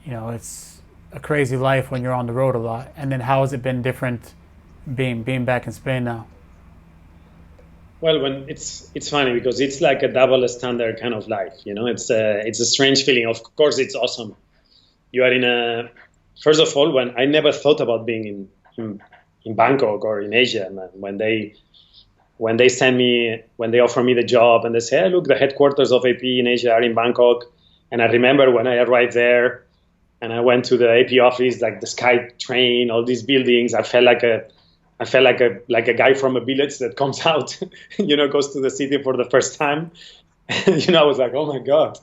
It's a crazy life when you're on the road a lot. And then how has it been different being back in Spain now? Well, when it's funny because it's like a double standard kind of life, It's a strange feeling. Of course, it's awesome. You are first of all, when I never thought about being in Bangkok or in Asia, when they offer me the job and they say, hey, look, the headquarters of AP in Asia are in Bangkok, and I remember when I arrived there, and I went to the AP office, like the Sky Train, all these buildings. I felt like a guy from a village that comes out, goes to the city for the first time. I was like, oh my God,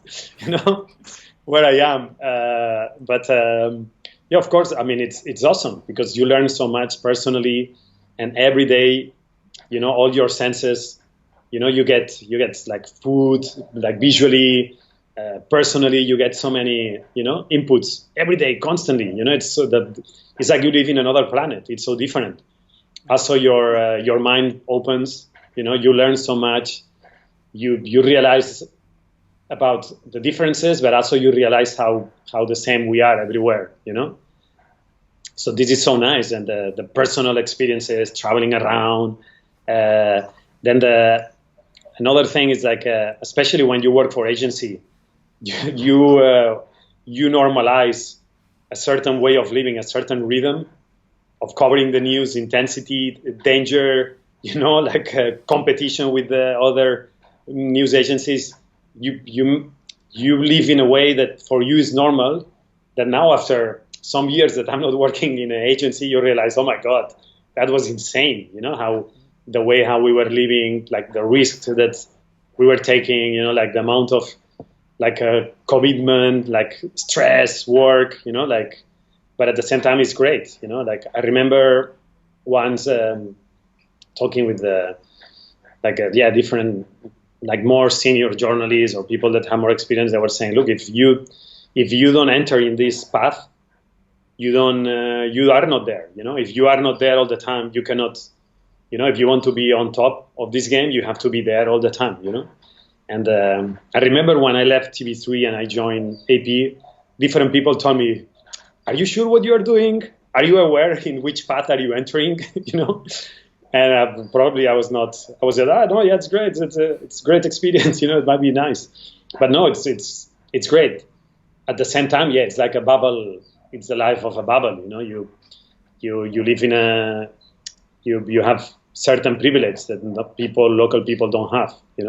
where I am. Of course, it's awesome because you learn so much personally, and every day, all your senses, you get like food, like visually, personally, you get so many, inputs every day, constantly. It's like you live in another planet. It's so different. Also, your mind opens. You learn so much. You realize about the differences, but also you realize how the same we are everywhere. So this is so nice, and the personal experiences, traveling around. Then another thing is especially when you work for agency, you normalize a certain way of living, a certain rhythm of covering the news, intensity, danger, competition with the other news agencies. You live in a way that for you is normal, that now after some years that I'm not working in an agency, you realize, oh my God, that was insane. How we were living, like the risks that we were taking, the amount of commitment, stress, work, but at the same time, it's great. I remember once talking with different, more senior journalists or people that have more experience. They were saying, look, if you don't enter in this path, you are not there. If you are not there all the time, you cannot. If you want to be on top of this game, you have to be there all the time. And I remember when I left TV3 and I joined AP, different people told me, are you sure what you are doing? Are you aware in which path are you entering? And probably I was not. I was like, no, yeah, it's great. It's a great experience. It might be nice, but no, it's great. At the same time, yeah, it's like a bubble. It's the life of a bubble. You live in you have certain privilege that local people don't have. It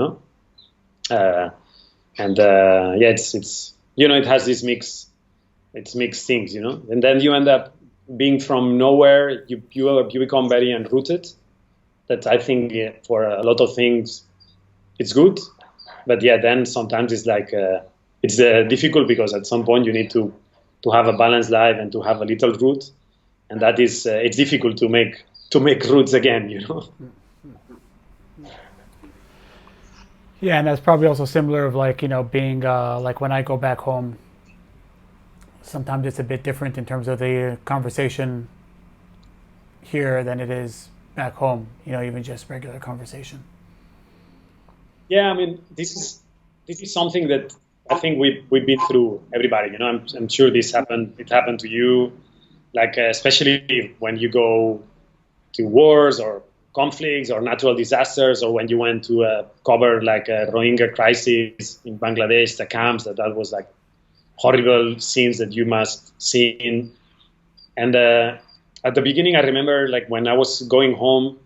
has this mix. It's mixed things, and then you end up being from nowhere. You become very enrooted. That I think for a lot of things, it's good, but then sometimes it's it's difficult because at some point you need to have a balanced life and to have a little root, and that is it's difficult to make roots again. Yeah, and that's probably also similar of being when I go back home. Sometimes it's a bit different in terms of the conversation here than it is back home, even just regular conversation. Yeah, this is something that I think we've been through, everybody. I'm sure this happened. It happened to you, especially when you go to wars or conflicts or natural disasters, or when you went to cover like a Rohingya crisis in Bangladesh, the camps, that was like horrible scenes that you must see. And at the beginning, I remember like when I was going home,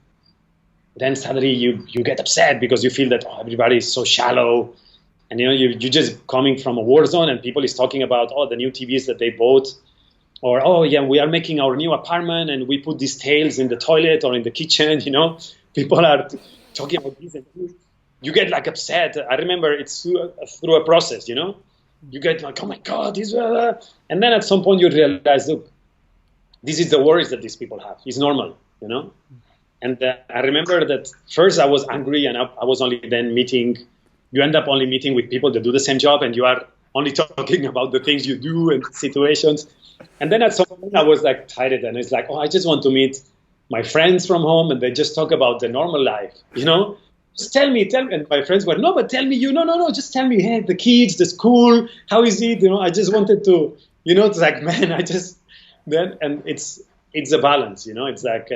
then suddenly you get upset because you feel that everybody is so shallow. And you're just coming from a war zone and people is talking about the new TVs that they bought. Or, we are making our new apartment and we put these tails in the toilet or in the kitchen, People are talking about this and this. You get like upset. I remember it's through a process, You get like, oh my God, this. And then at some point you realize, look, this is the worries that these people have. It's normal, And I remember that first I was angry and I was only then you end up only meeting with people that do the same job and you are only talking about the things you do and situations. And then at some point I was like tired and it's like, I just want to meet my friends from home and they just talk about the normal life, Just tell me. And my friends were, no, but tell me, no, just tell me, hey, the kids, the school, how is it? I just wanted to, it's like, man, and it's a balance, it's like,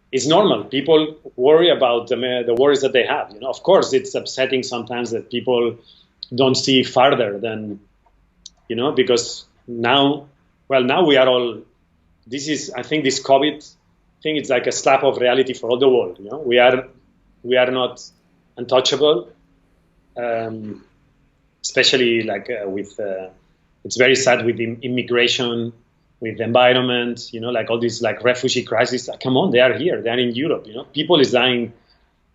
it's normal. People worry about the worries that they have. Of course, it's upsetting sometimes that people don't see farther than, because now we are all. I think this COVID thing. It's like a slap of reality for all the world. We are not untouchable. Especially like with. It's very sad with immigration. With the environment, like all these like refugee crises. Come on, they are here. They are in Europe. People is dying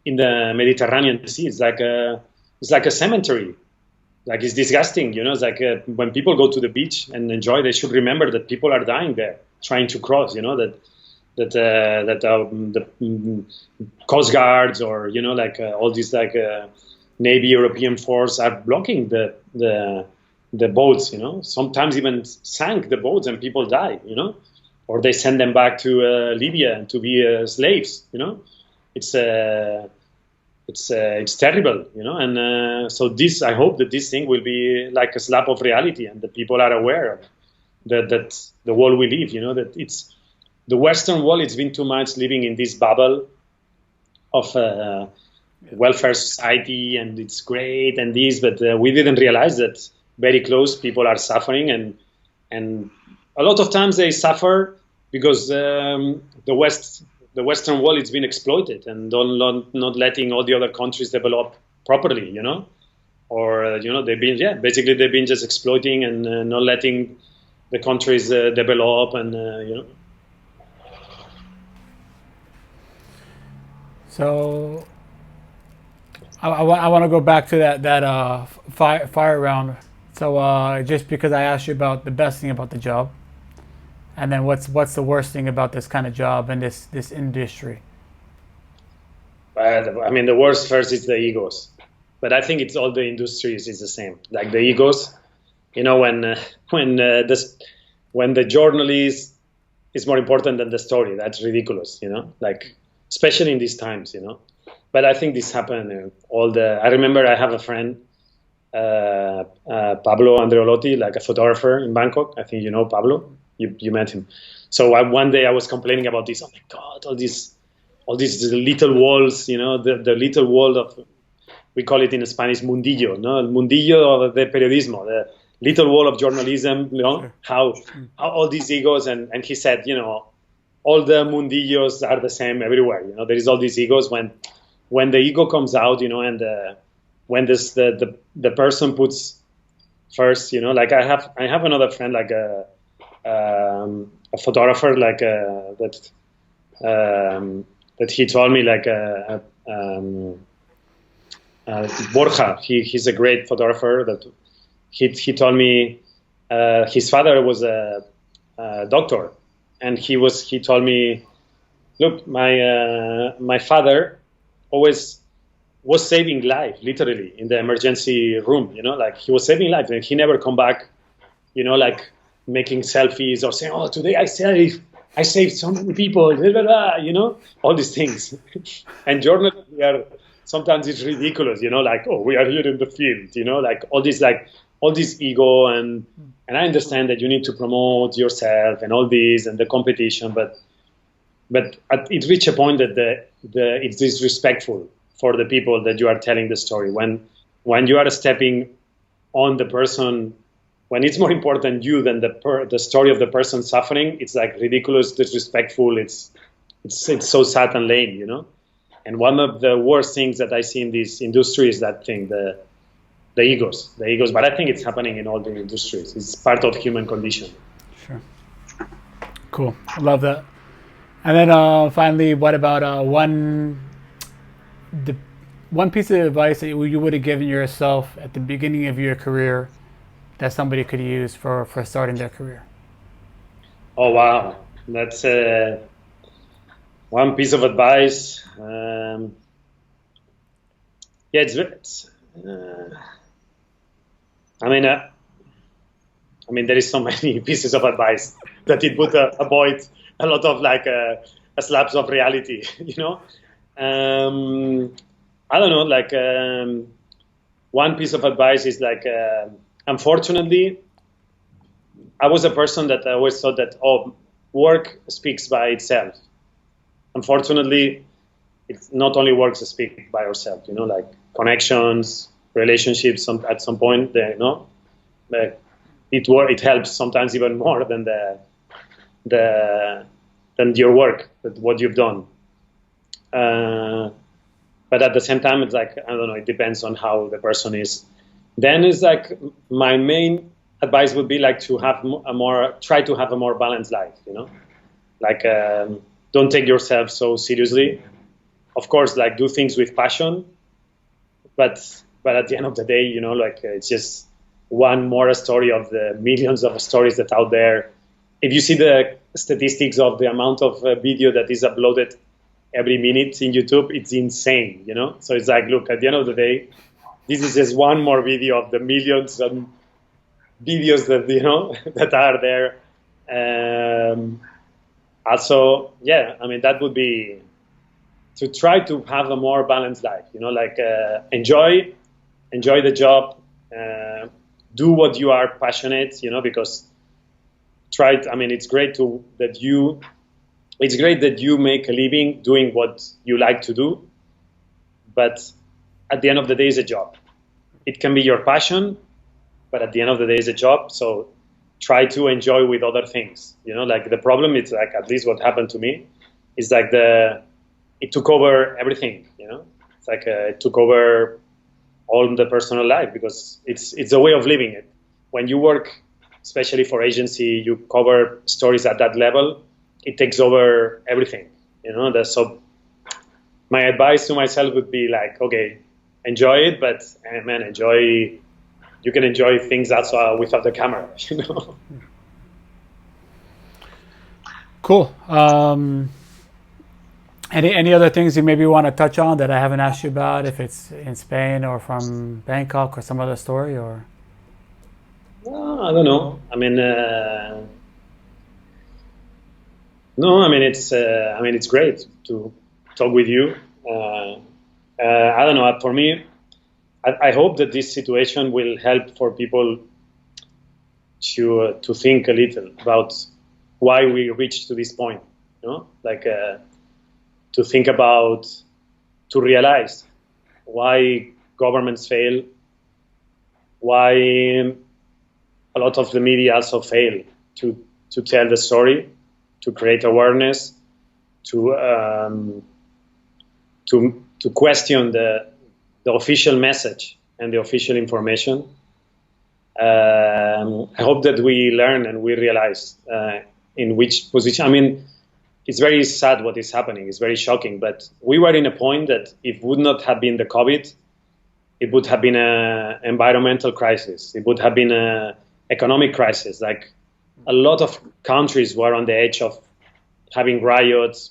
in the Mediterranean Sea. It's like a cemetery. Like it's disgusting. It's like when people go to the beach and enjoy, they should remember that people are dying there trying to cross. That the coast guards or all these like Navy European force are blocking the boats, sometimes even sank the boats and people die, or they send them back to Libya to be slaves, It's terrible, and so I hope that this thing will be like a slap of reality and that people are aware of that the world we live, that it's the Western world. It's been too much living in this bubble of welfare society and it's great and this, but we didn't realize that very close people are suffering and a lot of times they suffer because the Western world is being exploited and not letting all the other countries develop properly, or they've been just exploiting and not letting the countries develop and So I want to go back to that fire round. So just because I asked you about the best thing about the job, and then what's the worst thing about this kind of job and this industry? The worst first is the egos, but I think it's all the industries is the same. Like the egos, when the journalist is more important than the story, that's ridiculous. Like especially in these times, But I think this happened. I remember I have a friend. Pablo Andreolotti, like a photographer in Bangkok. I think you know Pablo. You met him. So one day I was complaining about this. Oh my God, all these little walls. The little wall of, we call it in Spanish mundillo. No, el mundillo de periodismo, the little wall of journalism. Sure. How all these egos and he said, all the mundillos are the same everywhere. There is all these egos when the ego comes out, and when the person puts first, like I have another friend, like a photographer, like that he told me, like Borja. He's a great photographer. That he told me his father was a doctor, and he told me, look, my father always was saving life, literally, in the emergency room, like he was saving life and he never come back, like making selfies or saying, oh, today I saved so many people, blah, blah, blah, all these things. And journalists, sometimes it's ridiculous, like, oh, we are here in the field, like all this ego and I understand that you need to promote yourself and all this and the competition, but but it reached a point that it's disrespectful for the people that you are telling the story. When you are stepping on the person, when it's more important you than the story of the person suffering, it's like ridiculous, disrespectful. It's so sad and lame, you know. And one of the worst things that I see in this industry is that thing, the egos. But I think it's happening in all the industries. It's part of human condition. Sure. Cool. I love that. And then finally, what about one piece of advice that you would have given yourself at the beginning of your career that somebody could use for starting their career? Oh, wow. That's one piece of advice. I mean, there is so many pieces of advice that it would avoid a lot of slaps of reality, you know. I don't know. One piece of advice is unfortunately, I was a person that I always thought that work speaks by itself. Unfortunately, it's not only work that speak by yourself. You know, like connections, relationships. At some point, you know. It helps sometimes even more than than your work, what you've done. But at the same time, it's like, I don't know, it depends on how the person is. Then it's like my main advice would be to have try to have a more balanced life, you know, don't take yourself so seriously. Of course, do things with passion, but at the end of the day, you know, it's just one more story of the millions of stories that out there. If you see the statistics of the amount of video that is uploaded every minute in YouTube, it's insane, you know? So it's like, look, at the end of the day, this is just one more video of the millions of videos that, you know, that are there. Also, yeah, I mean, that would be to try to have a more balanced life, you know, enjoy the job, do what you are passionate, you know, because it's great that you make a living doing what you like to do, but at the end of the day, it's a job. It can be your passion, but at the end of the day, it's a job. So try to enjoy with other things. You know, the problem is at least what happened to me is it took over everything. You know, it's it took over all the personal life because it's a way of living it. When you work, especially for agency, you cover stories at that level. It takes over everything, you know. So my advice to myself would be okay, enjoy it, but man, you can enjoy things also without the camera, you know. Cool. Any other things you maybe want to touch on that I haven't asked you about, if it's in Spain or from Bangkok or some other story, or? No, I don't know. I mean, no, I mean it's great to talk with you. I don't know. For me, I hope that this situation will help for people to think a little about why we reached to this point. You know, to think about, to realize why governments fail, why a lot of the media also fail to tell the story, to create awareness, to question the official message and the official information. I hope that we learn and we realize in which position. I mean, it's very sad what is happening. It's very shocking. But we were in a point that if would not have been the COVID, it would have been an environmental crisis. It would have been an economic crisis. A lot of countries were on the edge of having riots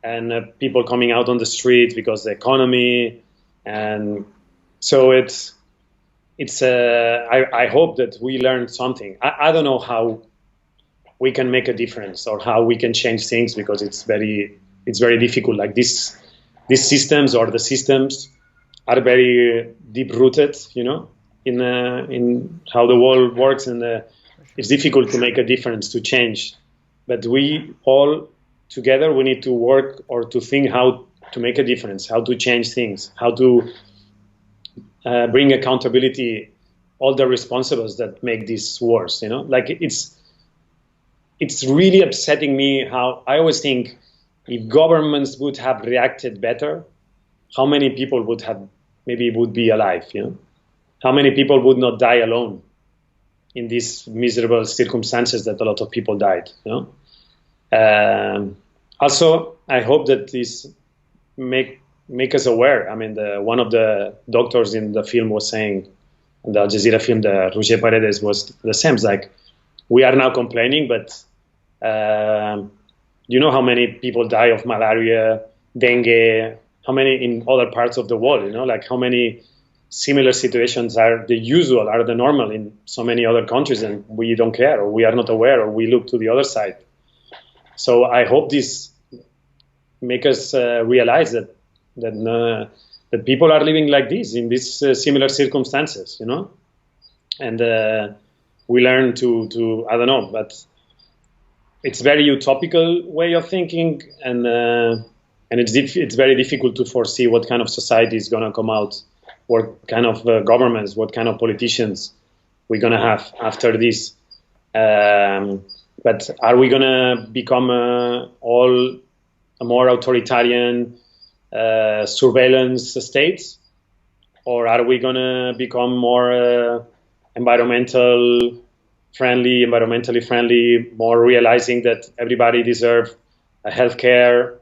and people coming out on the streets because the economy. And so I hope that we learn something. I don't know how we can make a difference or how we can change things because it's very difficult. These systems or the systems are very deep rooted, you know, in how the world works, and it's difficult to make a difference, to change. But we all together we need to work or to think how to make a difference, how to change things, how to bring accountability, all the responsibles that make this worse. Like it's really upsetting me how I always think if governments would have reacted better, how many people would be alive, How many people would not die alone in these miserable circumstances that a lot of people died, Also, I hope that this make us aware. I mean, one of the doctors in the film was saying, in the Al Jazeera film, the Roger Paredes, was the same. It's like, we are now complaining, but you know how many people die of malaria, dengue, how many in other parts of the world, like how many similar situations are the normal in so many other countries, and we don't care, or we are not aware, or we look to the other side. So I hope this make us realize that people are living like this in these similar circumstances, and we learn to I don't know, but it's very utopical way of thinking, and it's very difficult to foresee what kind of society is going to come out, what kind of governments, what kind of politicians we're going to have after this. But are we going to become all a more authoritarian surveillance states, or are we going to become more environmentally friendly, more realizing that everybody deserves healthcare?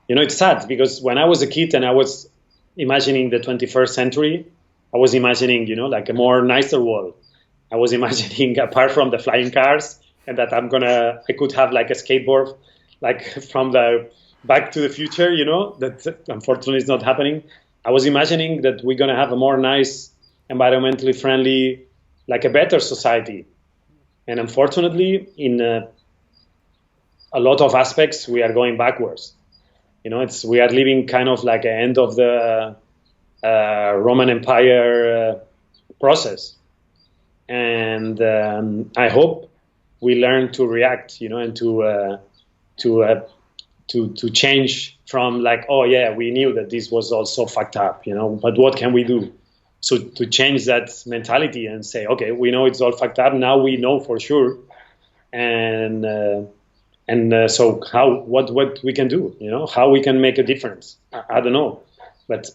It's sad because when I was a kid and I was imagining the 21st century, I was imagining, like a more nicer world. I was imagining, apart from the flying cars, and that I could have like a skateboard, like from the Back to the Future, that unfortunately is not happening. I was imagining that we're going to have a more nice, environmentally friendly, like a better society. And unfortunately, in a lot of aspects, we are going backwards. We are living kind of like an end of the Roman Empire process. And I hope we learn to react, and to change from like, oh yeah, we knew that this was all so fucked up, but what can we do? So to change that mentality and say, okay, we know it's all fucked up. Now we know for sure, and so what we can do, how we can make a difference. I don't know, but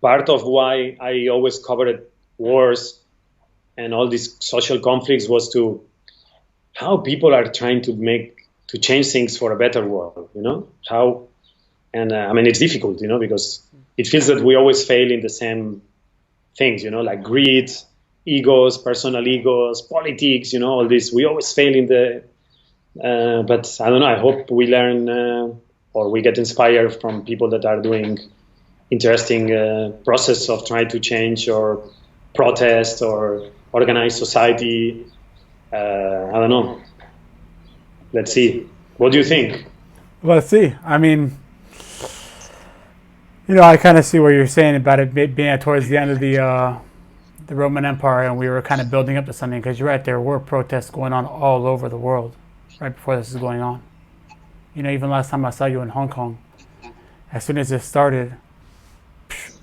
part of why I always covered wars and all these social conflicts was to how people are trying to change things for a better world, how, and I mean, it's difficult, because it feels that we always fail in the same things, like greed, egos, personal egos, politics, all this. We always fail in the, but I don't know, I hope we learn or we get inspired from people that are doing interesting process of trying to change or protest or organize society. I don't know. Let's see. What do you think? Let's see. I mean, I kind of see what you're saying about it being towards the end of the Roman Empire, and we were kind of building up to something, because you're right, there were protests going on all over the world right before this is going on. Even last time I saw you in Hong Kong, as soon as it started,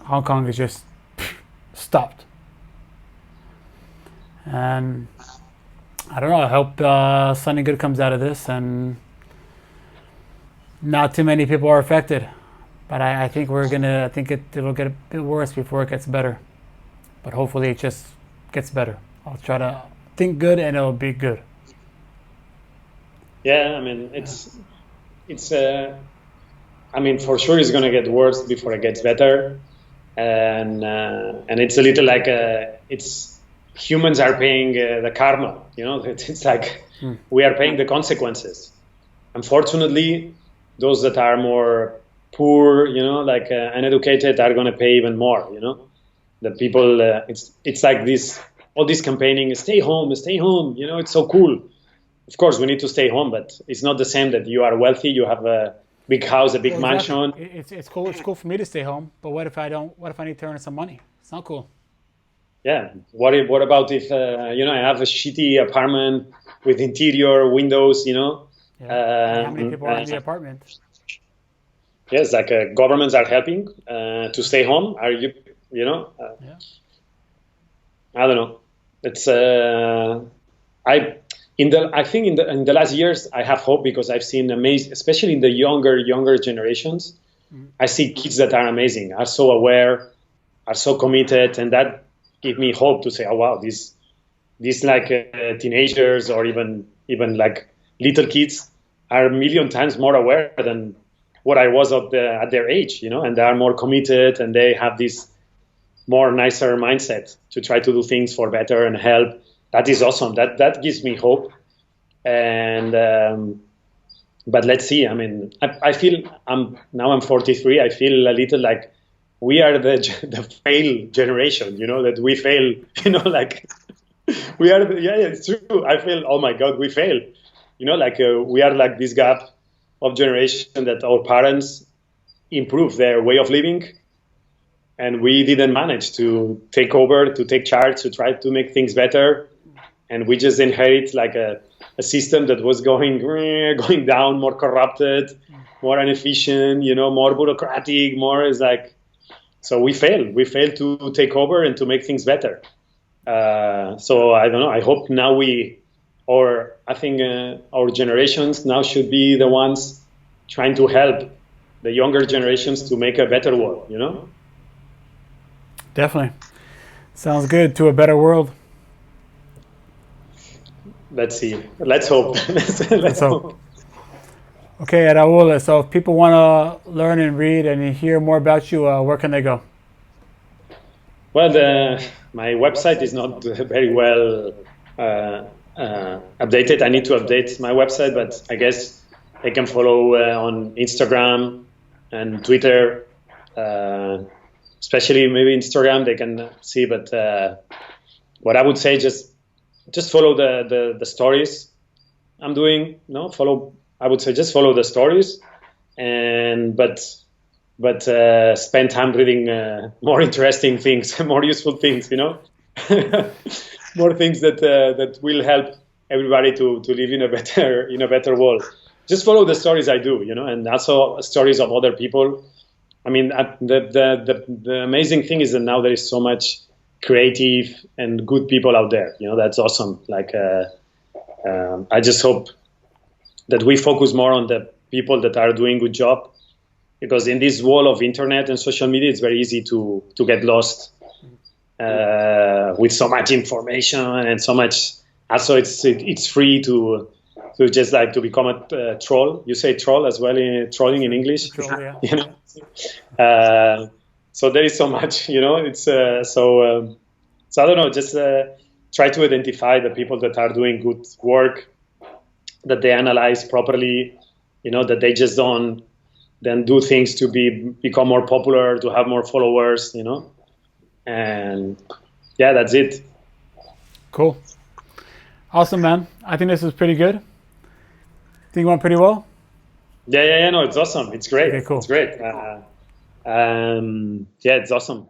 Hong Kong is just stopped. And I don't know, I hope something good comes out of this and not too many people are affected. But I think it'll get a bit worse before it gets better. But hopefully it just gets better. I'll try to think good and it'll be good. Yeah, I mean, I mean, for sure it's going to get worse before it gets better. And it's a little like, humans are paying the karma, it's like we are paying the consequences. Unfortunately, those that are more poor, like uneducated, are going to pay even more. The people, it's like all this campaigning, stay home, it's so cool. Of course, we need to stay home, but it's not the same that you are wealthy, you have a big house, a big mansion. It's cool. It's cool for me to stay home, but what if I don't? What if I need to earn some money? It's not cool. yeah, what about if I have a shitty apartment with interior windows, Yeah. How many people are in the apartment? yes, like governments are helping to stay home. Are you, Yeah. I don't know. It's I think in the last years I have hope because I've seen amazing, especially in the younger generations. I see kids that are amazing, are so aware, are so committed, and that give me hope to say, oh wow, these like teenagers or even like little kids are a million times more aware than what I was at their age, and they are more committed and they have this more nicer mindset to try to do things for better and help. That is awesome. That gives me hope. And but let's see. I mean, I feel I'm 43. I feel a little like we are the fail generation. That we fail. Like we are. Yeah, it's true. I feel. Oh my God, we fail. Like we are like this gap of generation that our parents improve their way of living, and we didn't manage to take over, to take charge, to try to make things better, and we just inherit like a system that was going down, more corrupted, more inefficient, more bureaucratic, more is like. So we failed to take over and to make things better. So I don't know. I hope now I think our generations now should be the ones trying to help the younger generations to make a better world. Definitely. Sounds good. To a better world. Let's see. Let's hope. Let's hope. Okay, Raul, so if people want to learn and read and hear more about you, where can they go? Well, my website is not very well updated. I need to update my website, but I guess they can follow on Instagram and Twitter, especially maybe Instagram they can see. But what I would say, just follow the stories I'm doing. I would say just follow the stories, but spend time reading more interesting things, more useful things, more things that will help everybody to live in a better world. Just follow the stories I do, and also stories of other people. I mean, the amazing thing is that now there is so much creative and good people out there. That's awesome. Like, I just hope that we focus more on the people that are doing good job, because in this wall of internet and social media, it's very easy to get lost with so much information and so much. Also, it's free to just like to become a troll. You say troll as well, trolling in English. Troll, yeah. So there is so much, it's so I don't know, just try to identify the people that are doing good work, that they analyze properly, that they just don't then do things to become more popular, to have more followers, and yeah, that's it. Cool. Awesome, man. I think this is pretty good. Think it went pretty well? Yeah, no, it's awesome. It's great. Okay, cool. It's great. Yeah, it's awesome.